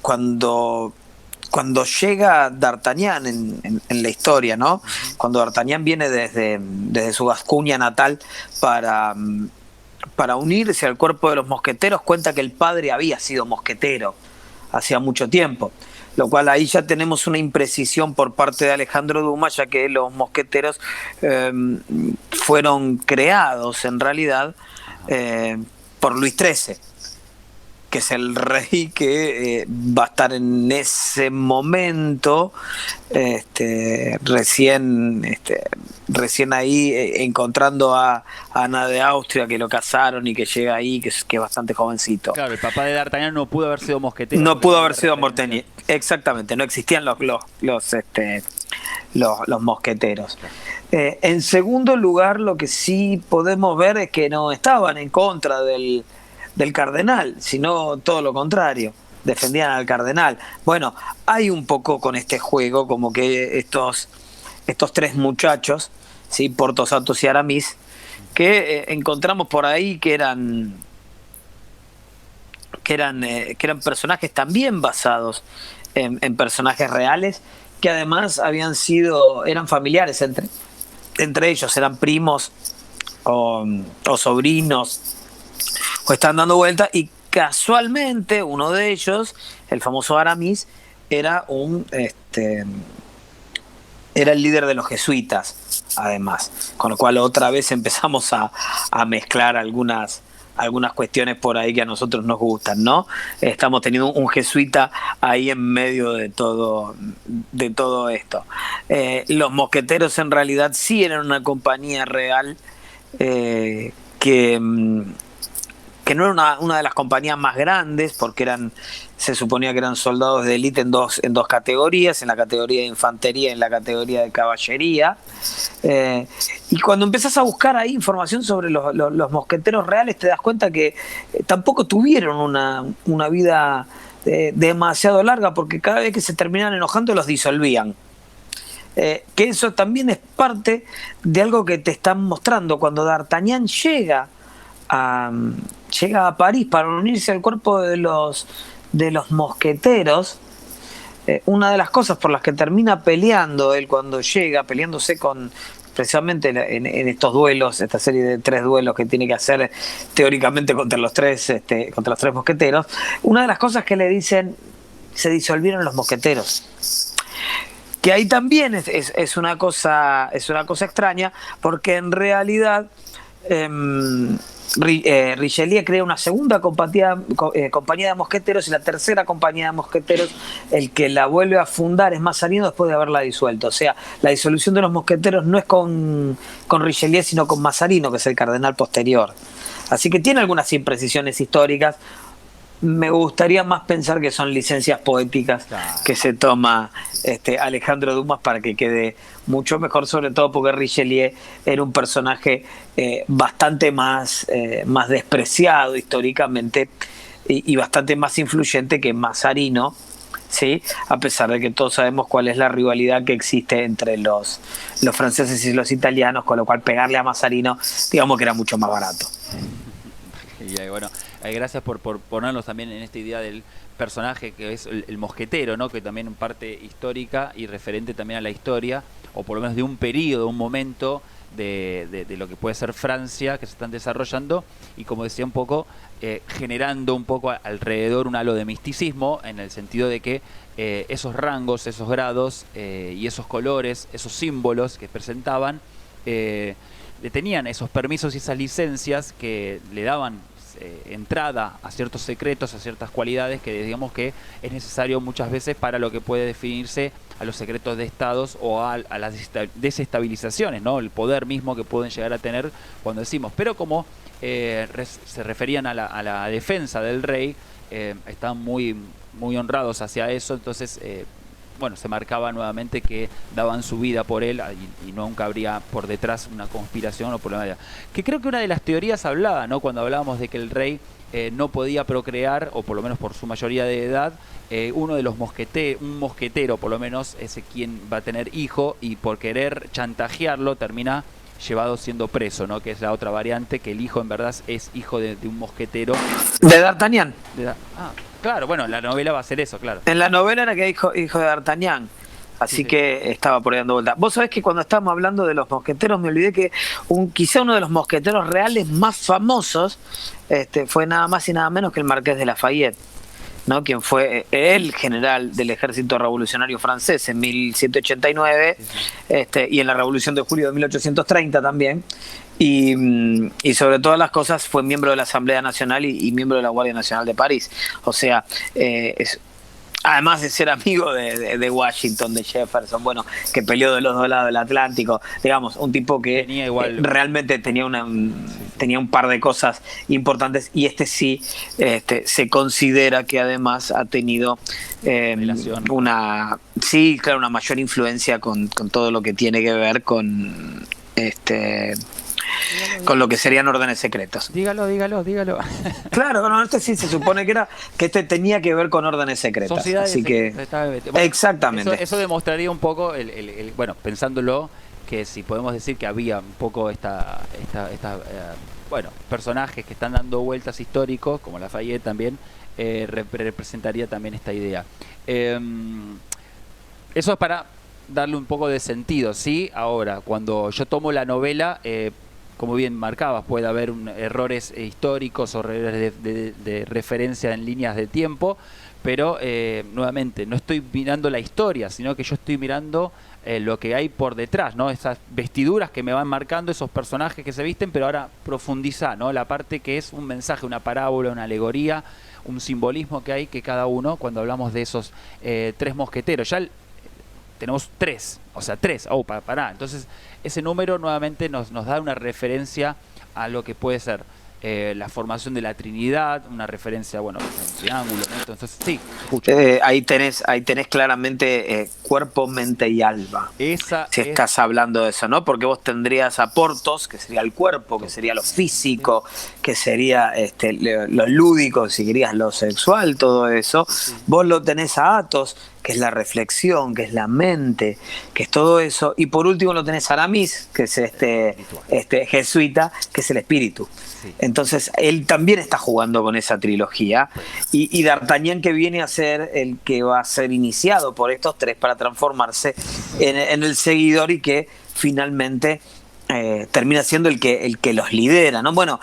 cuando llega D'Artagnan en la historia, ¿no? Cuando D'Artagnan viene desde su Gascuña natal para unirse al cuerpo de los mosqueteros, cuenta que el padre había sido mosquetero hacía mucho tiempo, lo cual ahí ya tenemos una imprecisión por parte de Alejandro Dumas, ya que los mosqueteros fueron creados en realidad por Luis XIII, que es el rey que va a estar en ese momento recién ahí encontrando a Ana de Austria, que lo casaron y que llega ahí, que es bastante jovencito. Claro, el papá de D'Artagnan no pudo haber sido mosquetero. No pudo haber sido mosquetero, exactamente, no existían los mosqueteros. En segundo lugar, lo que sí podemos ver es que no estaban en contra del cardenal, sino todo lo contrario, defendían al cardenal. Bueno, hay un poco con este juego como que estos tres muchachos, ¿sí?, Porthos, Athos y Aramis, que encontramos por ahí que eran personajes también basados en personajes reales, que además eran familiares entre ellos, eran primos o sobrinos, o están dando vuelta, y casualmente uno de ellos, el famoso Aramis, era el líder de los jesuitas, además, con lo cual otra vez empezamos a mezclar algunas algunas cuestiones por ahí que a nosotros nos gustan, ¿no? Estamos teniendo un jesuita ahí en medio de todo esto. Los mosqueteros en realidad sí eran una compañía real que no era una de las compañías más grandes, porque se suponía que eran soldados de élite en dos categorías, en la categoría de infantería y en la categoría de caballería. Y cuando empiezas a buscar ahí información sobre los mosqueteros reales, te das cuenta que tampoco tuvieron una vida demasiado larga, porque cada vez que se terminaban enojando los disolvían. Que eso también es parte de algo que te están mostrando. Cuando D'Artagnan llega a París para unirse al cuerpo de los mosqueteros, una de las cosas por las que termina peleando él cuando llega, peleándose precisamente en estos duelos, esta serie de 3 duelos que tiene que hacer teóricamente contra los tres mosqueteros, una de las cosas que le dicen: se disolvieron los mosqueteros. Que ahí también es una cosa extraña, porque en realidad Richelieu crea una segunda compañía de mosqueteros, y la tercera compañía de mosqueteros, el que la vuelve a fundar es Mazarino después de haberla disuelto. O sea, la disolución de los mosqueteros no es con Richelieu, sino con Mazarino, que es el cardenal posterior. Así que tiene algunas imprecisiones históricas. Me gustaría más pensar que son licencias poéticas que se toma Alejandro Dumas para que quede mucho mejor, sobre todo porque Richelieu era un personaje bastante más despreciado históricamente y bastante más influyente que Mazarino, ¿sí? A pesar de que todos sabemos cuál es la rivalidad que existe entre los franceses y los italianos, con lo cual pegarle a Mazarino, digamos que era mucho más barato. Y bueno, gracias por ponernos también en esta idea del personaje que es el mosquetero, ¿no? Que también en parte histórica y referente también a la historia, o por lo menos de un periodo, un momento de lo que puede ser Francia, que se están desarrollando, y como decía un poco, generando un poco alrededor un halo de misticismo, en el sentido de que esos rangos, esos grados y esos colores, esos símbolos que presentaban, tenían esos permisos y esas licencias que le daban entrada a ciertos secretos, a ciertas cualidades que digamos que es necesario muchas veces para lo que puede definirse a los secretos de estados o a las desestabilizaciones, ¿no? El poder mismo que pueden llegar a tener cuando decimos. Pero como se referían a la defensa del rey, estaban muy honrados hacia eso, entonces bueno, se marcaba nuevamente que daban su vida por él y nunca habría por detrás una conspiración o problema. Que creo que una de las teorías hablaba, ¿no? Cuando hablábamos de que el rey no podía procrear, o por lo menos por su mayoría de edad, uno de los un mosquetero por lo menos es quien va a tener hijo, y por querer chantajearlo termina llevado siendo preso, ¿no? Que es la otra variante, que el hijo en verdad es hijo de un mosquetero. De D'Artagnan. Claro, bueno, la novela va a ser eso, claro. En la novela era que hijo de D'Artagnan, así sí. Que estaba por ahí dando vuelta. Vos sabés que cuando estábamos hablando de los mosqueteros, me olvidé que quizá uno de los mosqueteros reales más famosos fue nada más y nada menos que el Marqués de Lafayette, ¿no? Quien fue el general del ejército revolucionario francés en 1789, y en la Revolución de Julio de 1830 también. Y sobre todas las cosas fue miembro de la Asamblea Nacional y miembro de la Guardia Nacional de París. O sea, además de ser amigo de Washington, de Jefferson, bueno, que peleó de los dos lados del Atlántico, digamos, un tipo que realmente tenía un par de cosas importantes, y sí se considera que además ha tenido una mayor influencia con todo lo que tiene que ver con con lo que serían órdenes secretos. Dígalo. Claro, no, sí se supone que tenía que ver con órdenes secretas. Sociedades así que bueno, exactamente. Eso demostraría un poco bueno, pensándolo, que si podemos decir que había un poco bueno, personajes que están dando vueltas históricos, como Lafayette también, representaría también esta idea. Eso es para darle un poco de sentido, ¿sí? Ahora, cuando yo tomo la novela, como bien marcabas, puede haber errores históricos o errores de referencia en líneas de tiempo, pero nuevamente no estoy mirando la historia, sino que yo estoy mirando lo que hay por detrás, ¿no? Esas vestiduras que me van marcando, esos personajes que se visten, pero ahora profundiza, ¿no? La parte que es un mensaje, una parábola, una alegoría, un simbolismo que hay que cada uno, cuando hablamos de esos 3 mosqueteros, ya tenemos 3, o sea, 3, pará. Entonces, ese número nuevamente nos da una referencia a lo que puede ser la formación de la Trinidad, una referencia, bueno, un triángulo, ¿no? Entonces, sí, escucho. Ahí tenés claramente cuerpo, mente y alma. Estás hablando de eso, ¿no? Porque vos tendrías a Portos, que sería el cuerpo, que sería lo físico, que sería lo lúdico, si querías lo sexual, todo eso. Vos lo tenés a Athos, que es la reflexión, que es la mente, que es todo eso. Y por último lo tenés a Aramis, que es este jesuita, que es el espíritu. Sí. Entonces él también está jugando con esa trilogía, y D'Artagnan, que viene a ser el que va a ser iniciado por estos 3 para transformarse en el seguidor, y que finalmente termina siendo el que los lidera, ¿no? Bueno,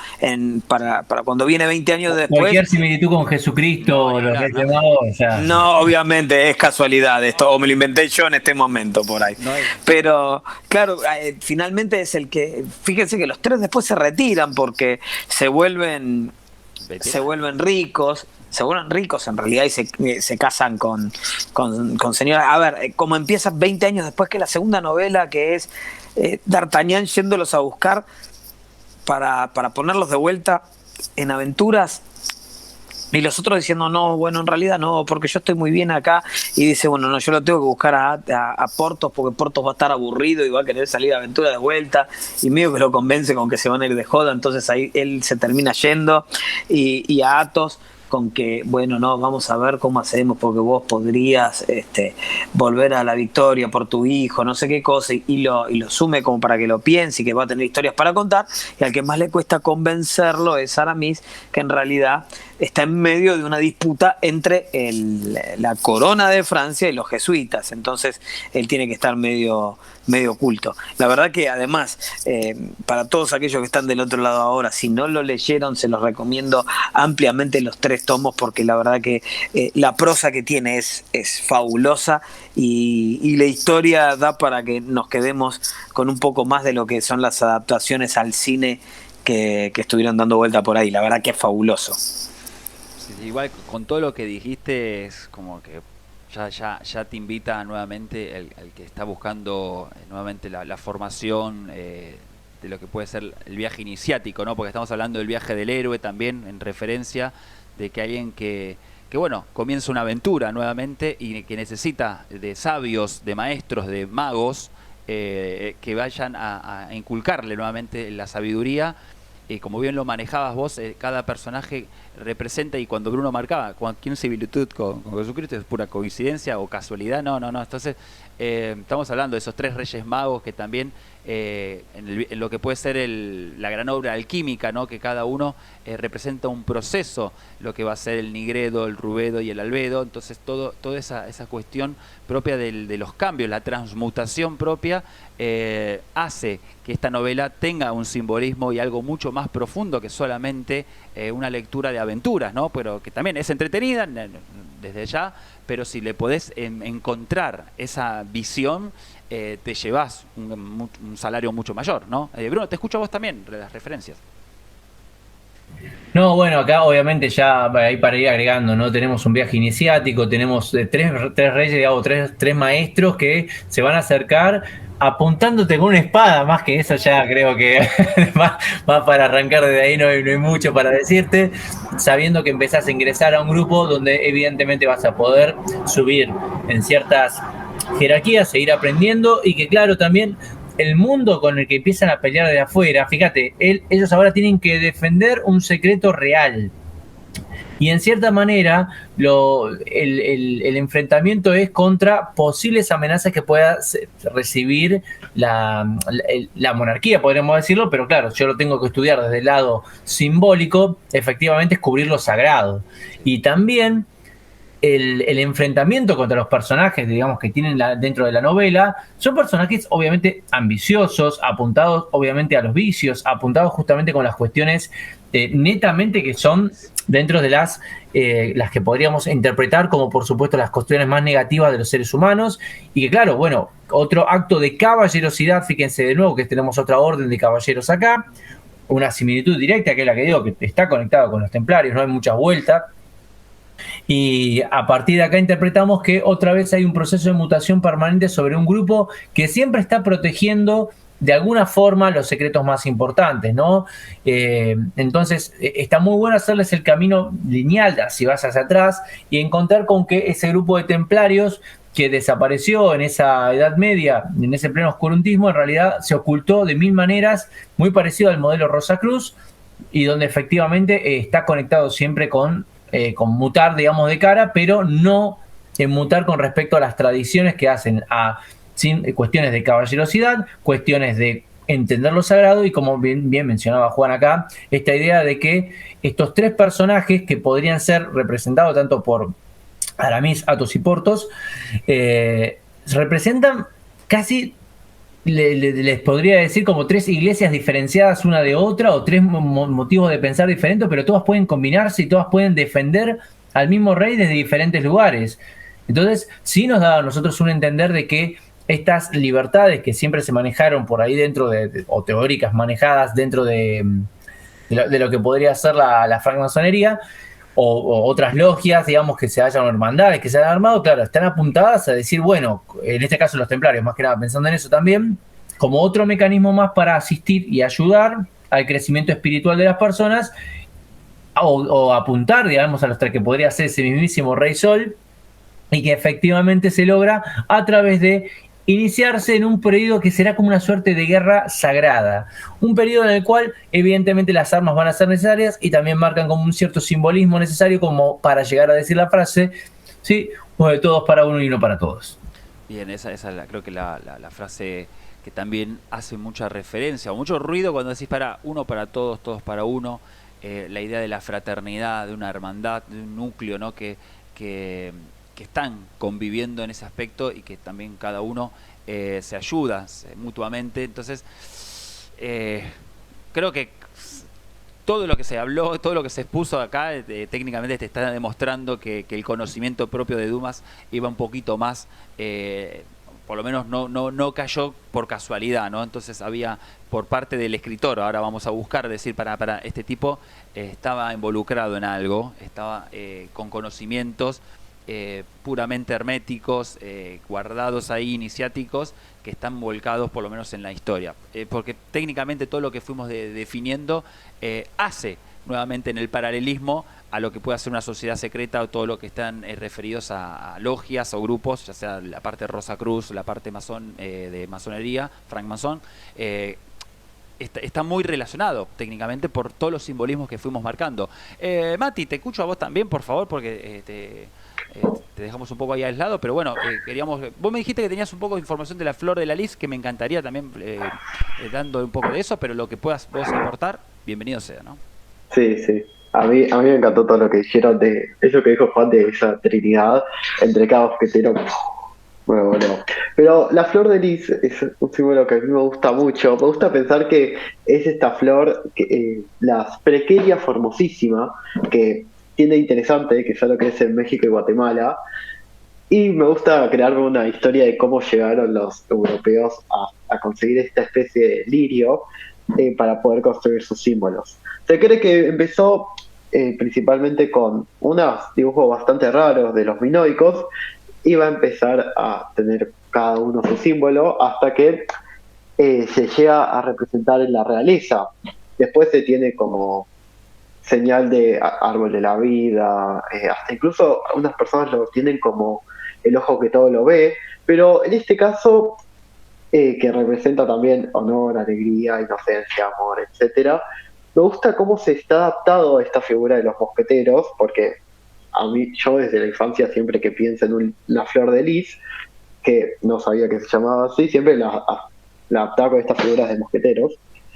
para cuando viene 20 años después... Cualquier similitud con Jesucristo, los Reyes Magos, o sea... No, obviamente es casualidad esto, o me lo inventé yo en este momento por ahí. Pero, claro, finalmente es el que... Fíjense que los 3 después se retiran porque se vuelven ricos. Se vuelven ricos en realidad y se casan con señoras. A ver, como empieza 20 años después que la segunda novela, que es D'Artagnan yéndolos a buscar para ponerlos de vuelta en aventuras, y los otros diciendo, no, bueno, en realidad no, porque yo estoy muy bien acá. Y dice, bueno, no, yo lo tengo que buscar a Portos, porque Portos va a estar aburrido y va a querer salir de aventura de vuelta, y medio que lo convence con que se van a ir de joda. Entonces ahí él se termina yendo, y a Athos con que, bueno, no, vamos a ver cómo hacemos, porque vos podrías volver a la victoria por tu hijo, no sé qué cosa, y lo sume como para que lo piense y que va a tener historias para contar. Y al que más le cuesta convencerlo es Aramis, que en realidad está en medio de una disputa entre la corona de Francia y los jesuitas. Entonces él tiene que estar medio oculto. La verdad que además, para todos aquellos que están del otro lado ahora, si no lo leyeron, se los recomiendo ampliamente los 3 tomos, porque la verdad que la prosa que tiene es fabulosa, y la historia da para que nos quedemos con un poco más de lo que son las adaptaciones al cine que estuvieron dando vuelta por ahí. La verdad que es fabuloso. Sí, igual con todo lo que dijiste, es como que ya te invita nuevamente el que está buscando nuevamente la formación de lo que puede ser el viaje iniciático, ¿no? Porque estamos hablando del viaje del héroe también, en referencia de que alguien que bueno, comienza una aventura nuevamente y que necesita de sabios, de maestros, de magos que vayan a inculcarle nuevamente la sabiduría. Como bien lo manejabas vos, cada personaje representa, y cuando Bruno marcaba cualquier similitud con Jesucristo es pura coincidencia o casualidad, no. Entonces estamos hablando de esos 3 reyes magos que también en lo que puede ser la gran obra alquímica, ¿no? Que cada uno representa un proceso, lo que va a ser el nigredo, el rubedo y el albedo. Entonces toda esa cuestión propia de los cambios, la transmutación propia, hace que esta novela tenga un simbolismo y algo mucho más profundo que solamente una lectura de aventuras, ¿no? Pero que también es entretenida desde ya, pero si le podés encontrar esa visión, te llevas un salario mucho mayor, ¿no? Bruno, te escucho a vos también, las referencias. No, bueno, acá obviamente ya ahí para ir agregando, ¿no? Tenemos un viaje iniciático, tenemos tres reyes, digamos, tres maestros que se van a acercar apuntándote con una espada. Más que eso ya creo que va para arrancar de ahí, no hay mucho para decirte, sabiendo que empezás a ingresar a un grupo donde evidentemente vas a poder subir en ciertas jerarquías, seguir aprendiendo, y que claro, también el mundo con el que empiezan a pelear de afuera, fíjate, ellos ahora tienen que defender un secreto real. Y en cierta manera, el enfrentamiento es contra posibles amenazas que pueda recibir la monarquía, podríamos decirlo, pero claro, yo lo tengo que estudiar desde el lado simbólico, efectivamente es cubrir lo sagrado. Y también el enfrentamiento contra los personajes, digamos, que tienen dentro de la novela, son personajes obviamente ambiciosos, apuntados obviamente a los vicios, apuntados justamente con las cuestiones netamente que son dentro de las que podríamos interpretar como, por supuesto, las cuestiones más negativas de los seres humanos, y que claro, bueno, otro acto de caballerosidad, fíjense de nuevo que tenemos otra orden de caballeros acá, una similitud directa, que es la que digo, que está conectado con los templarios, no hay muchas vueltas. Y a partir de acá interpretamos que otra vez hay un proceso de mutación permanente sobre un grupo que siempre está protegiendo de alguna forma los secretos más importantes, ¿no? Entonces está muy bueno hacerles el camino lineal, si vas hacia atrás, y encontrar con que ese grupo de templarios que desapareció en esa Edad Media, en ese pleno oscurantismo, en realidad se ocultó de mil maneras, muy parecido al modelo Rosacruz, y donde efectivamente está conectado siempre con mutar, digamos, de cara, pero no en mutar con respecto a las tradiciones que hacen sin cuestiones de caballerosidad, cuestiones de entender lo sagrado, y como bien mencionaba Juan acá, esta idea de que estos tres personajes que podrían ser representados tanto por Aramis, Athos y Porthos, representan casi, les podría decir, como tres iglesias diferenciadas una de otra, o tres motivos de pensar diferentes, pero todas pueden combinarse y todas pueden defender al mismo rey desde diferentes lugares. Entonces, sí nos da a nosotros un entender de que estas libertades que siempre se manejaron por ahí dentro o teóricas manejadas dentro de lo que podría ser la francmasonería, o otras logias, digamos, que se hayan hermandades, que se hayan armado, claro, están apuntadas a decir, bueno, en este caso los templarios, más que nada pensando en eso también, como otro mecanismo más para asistir y ayudar al crecimiento espiritual de las personas, o apuntar, digamos, a los que podría ser ese mismísimo Rey Sol, y que efectivamente se logra a través de iniciarse en un periodo que será como una suerte de guerra sagrada. Un periodo en el cual evidentemente las armas van a ser necesarias y también marcan como un cierto simbolismo necesario como para llegar a decir la frase, ¿sí? De todos para uno y no para todos. Bien, esa es creo que la frase que también hace mucha referencia o mucho ruido cuando decís uno para todos, todos para uno. La idea de la fraternidad, de una hermandad, de un núcleo, ¿no? que están conviviendo en ese aspecto y que también cada uno se ayuda mutuamente. Entonces, creo que todo lo que se habló, todo lo que se expuso acá, técnicamente te está demostrando que el conocimiento propio de Dumas iba un poquito más, por lo menos no cayó por casualidad, ¿no? Entonces había por parte del escritor, ahora vamos a buscar, decir, para este tipo estaba involucrado en algo, estaba con conocimientos puramente herméticos, guardados ahí, iniciáticos, que están volcados por lo menos en la historia. Porque técnicamente todo lo que fuimos definiendo hace nuevamente en el paralelismo a lo que puede hacer una sociedad secreta o todo lo que están referidos a logias o grupos, ya sea la parte Rosacruz, la parte de masonería, francmasón, está muy relacionado técnicamente por todos los simbolismos que fuimos marcando. Mati, te escucho a vos también, por favor, porque te dejamos un poco ahí aislado, pero bueno, vos me dijiste que tenías un poco de información de la flor de la lis, que me encantaría también dando un poco de eso, pero lo que puedas vos aportar, bienvenido sea, ¿no? Sí. A mí me encantó todo lo que dijeron de eso que dijo Juan, de esa trinidad entre cada mosquetero. Bueno. Pero la flor de lis es un símbolo que a mí me gusta mucho. Me gusta pensar que es esta flor, la Prequeria formosísima, que tiene interesante, que solo crece en México y Guatemala. Y me gusta crearme una historia de cómo llegaron los europeos a conseguir esta especie de lirio para poder construir sus símbolos. Se cree que empezó principalmente con unos dibujos bastante raros de los minoicos, y va a empezar a tener cada uno su símbolo hasta que se llega a representar en la realeza. Después se tiene como señal de árbol de la vida, hasta incluso algunas personas lo tienen como el ojo que todo lo ve, pero en este caso, que representa también honor, alegría, inocencia, amor, etcétera, me gusta cómo se está adaptado a esta figura de los mosqueteros, porque a mí, yo desde la infancia, siempre que pienso en una flor de lis, que no sabía que se llamaba así, siempre la adaptaba con estas figuras de mosqueteros.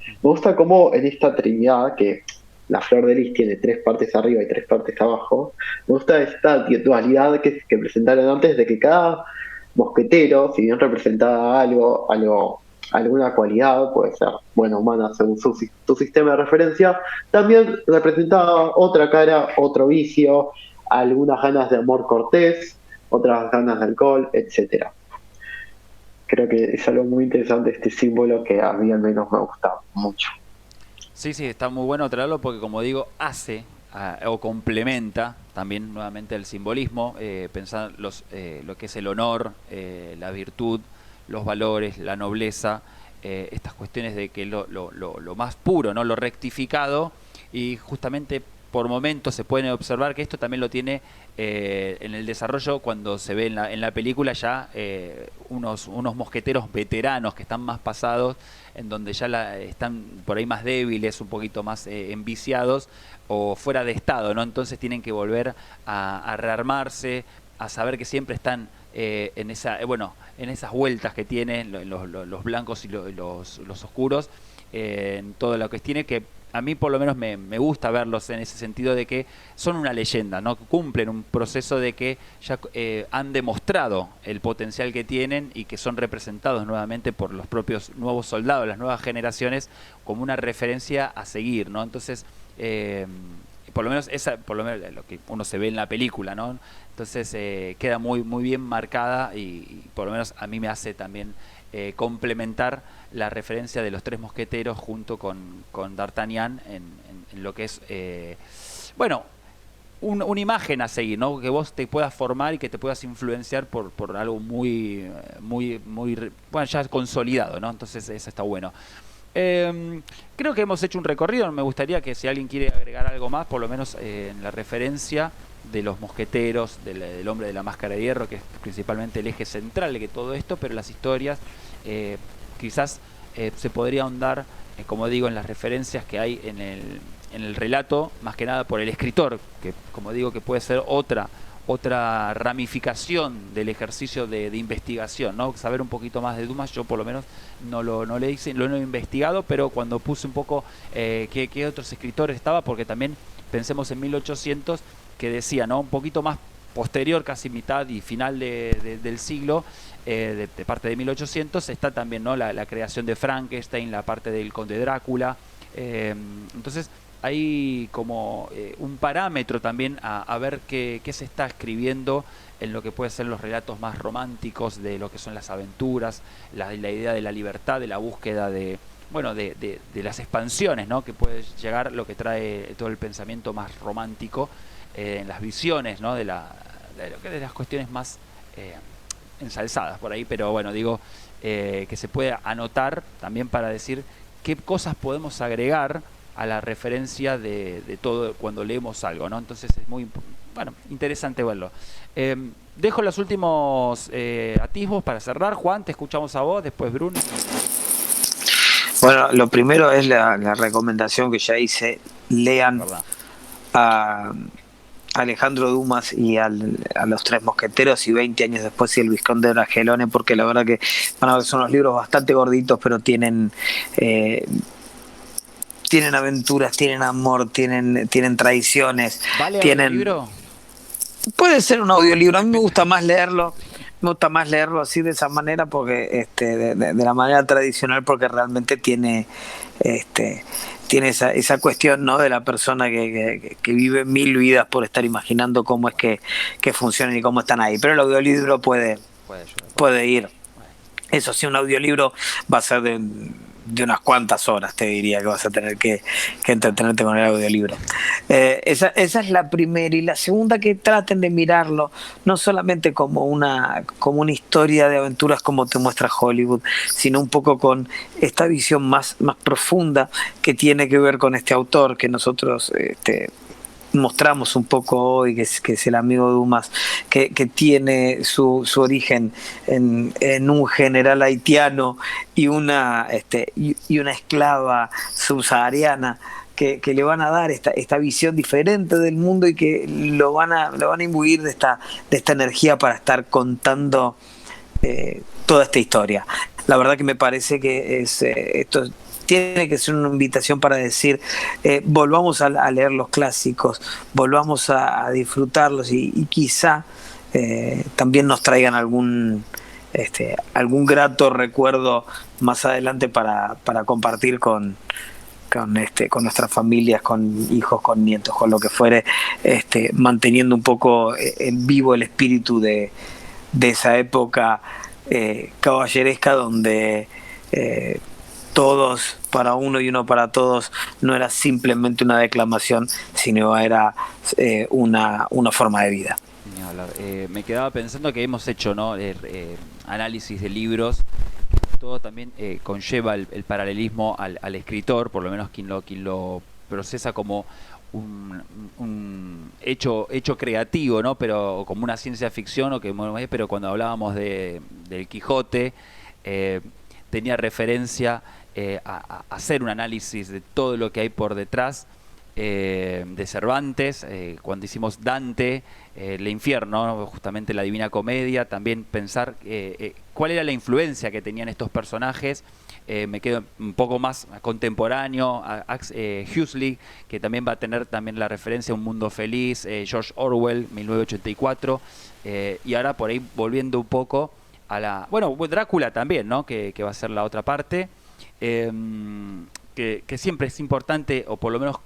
Me gusta cómo en esta trinidad, que la flor de lis tiene 3 partes arriba y 3 partes abajo, me gusta esta dualidad que presentaron antes de que cada mosquetero, si bien representaba alguna cualidad, puede ser buena o humana según su sistema de referencia, también representaba otra cara, otro vicio, algunas ganas de amor cortés, otras ganas de alcohol, etcétera. Creo que es algo muy interesante este símbolo que a mí al menos me gusta mucho. Sí, está muy bueno traerlo porque, como digo, hace o complementa también nuevamente el simbolismo, pensar lo que es el honor, la virtud, los valores, la nobleza, estas cuestiones de que lo más puro, ¿no? Lo rectificado, y justamente por momentos se puede observar que esto también lo tiene en el desarrollo cuando se ve en la película ya unos mosqueteros veteranos que están más pasados, en donde ya están por ahí más débiles, un poquito más enviciados o fuera de estado, ¿no? Entonces tienen que volver a rearmarse, a saber que siempre están en esas vueltas que tienen los blancos y los oscuros, en todo lo que tiene, que a mí por lo menos me gusta verlos en ese sentido de que son una leyenda, ¿no? Cumplen un proceso de que ya han demostrado el potencial que tienen y que son representados nuevamente por los propios nuevos soldados, las nuevas generaciones, como una referencia a seguir, ¿no? Entonces, por lo menos lo que uno se ve en la película, ¿no? Entonces queda muy bien marcada y por lo menos a mí me hace también complementar la referencia de los 3 mosqueteros junto con D'Artagnan en lo que es una imagen a seguir, ¿no? Que vos te puedas formar y que te puedas influenciar por algo muy bueno, ya consolidado, ¿no? Entonces eso está bueno. Creo que hemos hecho un recorrido. Me gustaría que si alguien quiere agregar algo más, por lo menos en la referencia de los mosqueteros, del hombre de la máscara de hierro, que es principalmente el eje central de todo esto, pero las historias quizás se podría ahondar, como digo, en las referencias que hay en el relato, más que nada por el escritor, que como digo que puede ser otra ramificación del ejercicio de investigación, ¿no? Saber un poquito más de Dumas. Yo por lo menos no le hice, lo he investigado, pero cuando puse un poco qué otros escritores estaba, porque también pensemos en 1800, que decía, ¿no? Un poquito más posterior, casi mitad y final del siglo, de parte de 1800, está también, ¿no? la creación de Frankenstein, la parte del Conde Drácula. Entonces hay como un parámetro también a ver qué se está escribiendo en lo que pueden ser los relatos más románticos de lo que son las aventuras, la idea de la libertad, de la búsqueda de las expansiones, ¿no? Que puede llegar, lo que trae todo el pensamiento más romántico en las visiones, ¿no? de las cuestiones más ensalzadas por ahí, pero bueno, digo que se puede anotar también para decir qué cosas podemos agregar a la referencia de todo cuando leemos algo, ¿no? Entonces es muy interesante verlo. Dejo los últimos atisbos para cerrar. Juan, te escuchamos a vos, después Bruno. Bueno, lo primero es la recomendación que ya hice: lean a Alejandro Dumas y a los 3 mosqueteros, y 20 años después y el Vizconde de Bragelonne, porque la verdad que son unos libros bastante gorditos, pero tienen aventuras, tienen amor, tienen tradiciones. ¿Vale tienen libro? Puede ser un audiolibro. A mí me gusta más leerlo. Así, de esa manera, porque de la manera tradicional, porque realmente tiene esa cuestión, ¿no? De la persona que vive 1000 vidas por estar imaginando cómo es que funcionan y cómo están ahí. Pero el audiolibro puede ir. Eso sí, un audiolibro va a ser de unas cuantas horas, te diría, que vas a tener que entretenerte con el audiolibro. Esa es la primera. Y la segunda, que traten de mirarlo no solamente como una historia de aventuras como te muestra Hollywood, sino un poco con esta visión más profunda que tiene que ver con este autor que nosotros mostramos un poco hoy, que es el amigo Dumas, que tiene su origen en un general haitiano y una esclava subsahariana, que le van a dar esta visión diferente del mundo y que lo van a imbuir de esta energía para estar contando toda esta historia. La verdad que me parece que esto tiene que ser una invitación para decir, volvamos a leer los clásicos, volvamos a disfrutarlos y quizá también nos traigan algún grato recuerdo más adelante para compartir con nuestras familias, con hijos, con nietos, con lo que fuere, manteniendo un poco en vivo el espíritu de esa época caballeresca donde todos para uno y uno para todos no era simplemente una declamación, sino era una forma de vida. Me quedaba pensando que hemos hecho, ¿no? Análisis de libros, todo también conlleva el paralelismo al escritor, por lo menos quien lo procesa como un hecho creativo, ¿no? Pero como una ciencia ficción, pero cuando hablábamos del Quijote, tenía referencia a hacer un análisis de todo lo que hay por detrás de Cervantes, cuando hicimos Dante, el infierno, ¿no? Justamente la Divina Comedia, también pensar cuál era la influencia que tenían estos personajes. Me quedo un poco más contemporáneo, Huxley, que también va a tener también la referencia a Un Mundo Feliz, George Orwell, 1984, y ahora por ahí volviendo un poco a Drácula también, ¿no? Que va a ser la otra parte, que siempre es importante, o por lo menos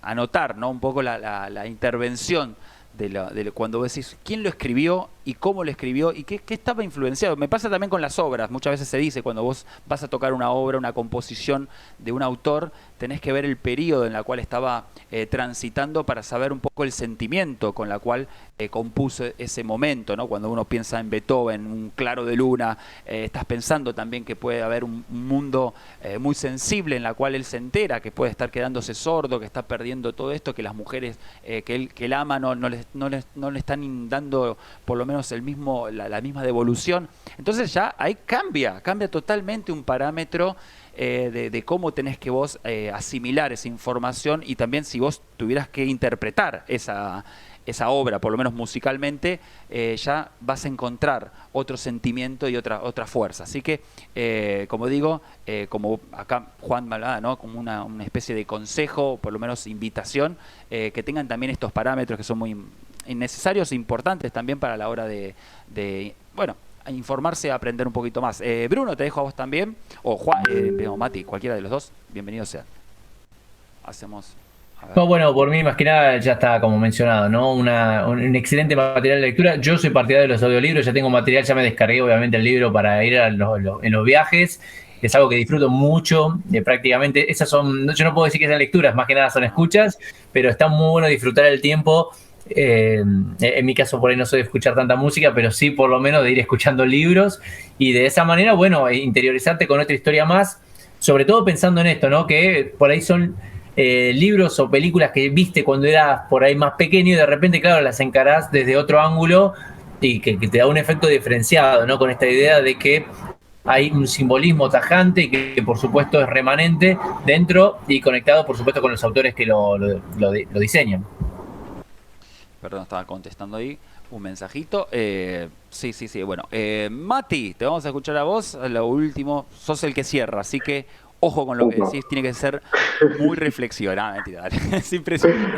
anotar, ¿no? Un poco la intervención de cuando vos decís quién lo escribió y cómo lo escribió y qué estaba influenciado. Me pasa también con las obras. Muchas veces se dice, cuando vos vas a tocar una obra, una composición de un autor, tenés que ver el periodo en el cual estaba transitando para saber un poco el sentimiento con la cual compuso ese momento, ¿no? Cuando uno piensa en Beethoven, un claro de luna, estás pensando también que puede haber un mundo muy sensible en la cual él se entera que puede estar quedándose sordo, que está perdiendo todo esto, que las mujeres que él ama no le están dando por lo menos la misma devolución. Entonces ya ahí cambia totalmente un parámetro de cómo tenés que vos asimilar esa información, y también si vos tuvieras que interpretar esa obra, por lo menos musicalmente, ya vas a encontrar otro sentimiento y otra fuerza. Así que, como digo, como acá Juan me hablaba, ¿no? Como una especie de consejo, por lo menos invitación, que tengan también estos parámetros que son muy necesarios e importantes también para la hora de informarse, aprender un poquito más. Bruno, te dejo a vos también, o Juan, Mati, cualquiera de los dos, bienvenidos sean. Hacemos... No, bueno, por mí más que nada ya está como mencionado, ¿no? Un excelente material de lectura. Yo soy partidario de los audiolibros, ya tengo material, ya me descargué obviamente el libro para ir en los viajes. Es algo que disfruto mucho, prácticamente. Esas son, yo no puedo decir que sean lecturas, más que nada son escuchas, pero está muy bueno disfrutar el tiempo. En mi caso por ahí no soy de escuchar tanta música, pero sí por lo menos de ir escuchando libros y de esa manera, bueno, interiorizarte con otra historia más, sobre todo pensando en esto, ¿no? Que por ahí son libros o películas que viste cuando eras por ahí más pequeño y de repente, claro, las encarás desde otro ángulo y que te da un efecto diferenciado, ¿no? Con esta idea de que hay un simbolismo tajante que por supuesto es remanente dentro y conectado por supuesto con los autores que lo diseñan. Perdón, estaba contestando ahí un mensajito. Sí. Bueno, Mati, te vamos a escuchar a vos. Lo último, sos el que cierra, así que ojo con lo que decís, tiene que ser muy reflexivo. Mentira, dale. Es impresionante.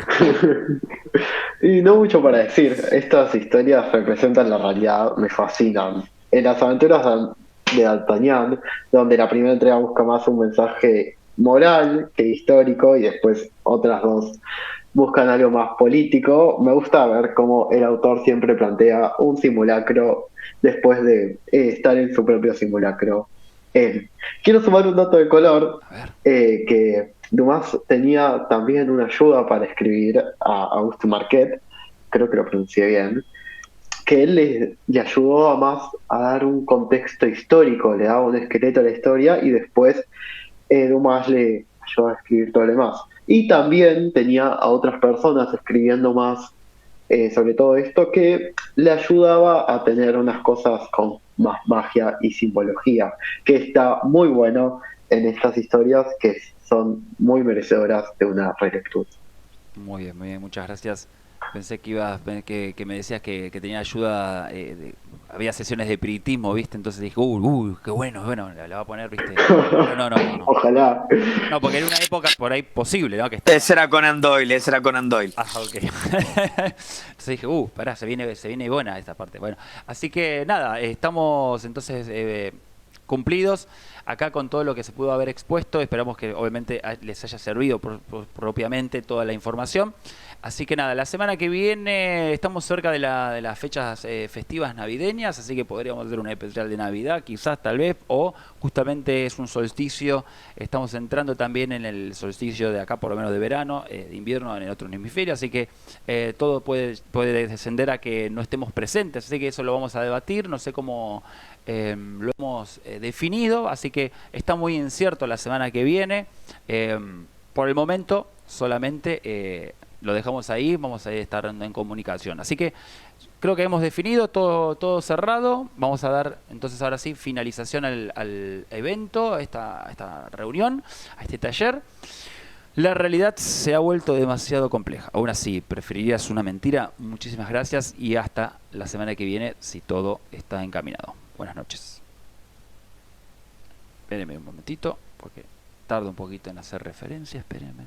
Y no mucho para decir. Estas historias representan la realidad, me fascinan. En las aventuras de D'Artagnan, donde la primera entrega busca más un mensaje moral que histórico y después otras dos buscan algo más político, me gusta ver cómo el autor siempre plantea un simulacro después de estar en su propio simulacro él. Quiero sumar un dato de color, que Dumas tenía también una ayuda para escribir a Auguste Marquet, creo que lo pronuncié bien, que él le ayudó a más a dar un contexto histórico, le daba un esqueleto a la historia y después Dumas le ayudó a escribir todo lo demás. Y también tenía a otras personas escribiendo más sobre todo esto, que le ayudaba a tener unas cosas con más magia y simbología, que está muy bueno en estas historias que son muy merecedoras de una relectura. Muy bien, muchas gracias Pensé que ibas, que me decías que tenía ayuda, había sesiones de espiritismo, ¿viste? Entonces dije, qué bueno, la va a poner, ¿viste? No. Ojalá. No, porque era una época por ahí posible, ¿no? Que Ese era Conan Doyle, ese era Conan Doyle. Ah, ok. Entonces dije, pará, se viene buena esta parte. Bueno, así que nada, estamos entonces cumplidos acá con todo lo que se pudo haber expuesto. Esperamos que obviamente les haya servido propiamente toda la información. Así que nada, la semana que viene estamos cerca de las fechas festivas navideñas, así que podríamos hacer un especial de Navidad, quizás, tal vez, o justamente es un solsticio, estamos entrando también en el solsticio de acá, por lo menos de verano, de invierno en el otro hemisferio, así que todo puede descender a que no estemos presentes, así que eso lo vamos a debatir, no sé cómo lo hemos definido, así que está muy incierto la semana que viene. Por el momento solamente lo dejamos ahí, vamos a estar en comunicación. Así que creo que hemos definido todo cerrado. Vamos a dar entonces ahora sí finalización al evento, a esta reunión, a este taller. La realidad se ha vuelto demasiado compleja. Aún así, preferirías una mentira. Muchísimas gracias y hasta la semana que viene si todo está encaminado. Buenas noches. Espérenme un momentito porque tarda un poquito en hacer referencia. Espérenme.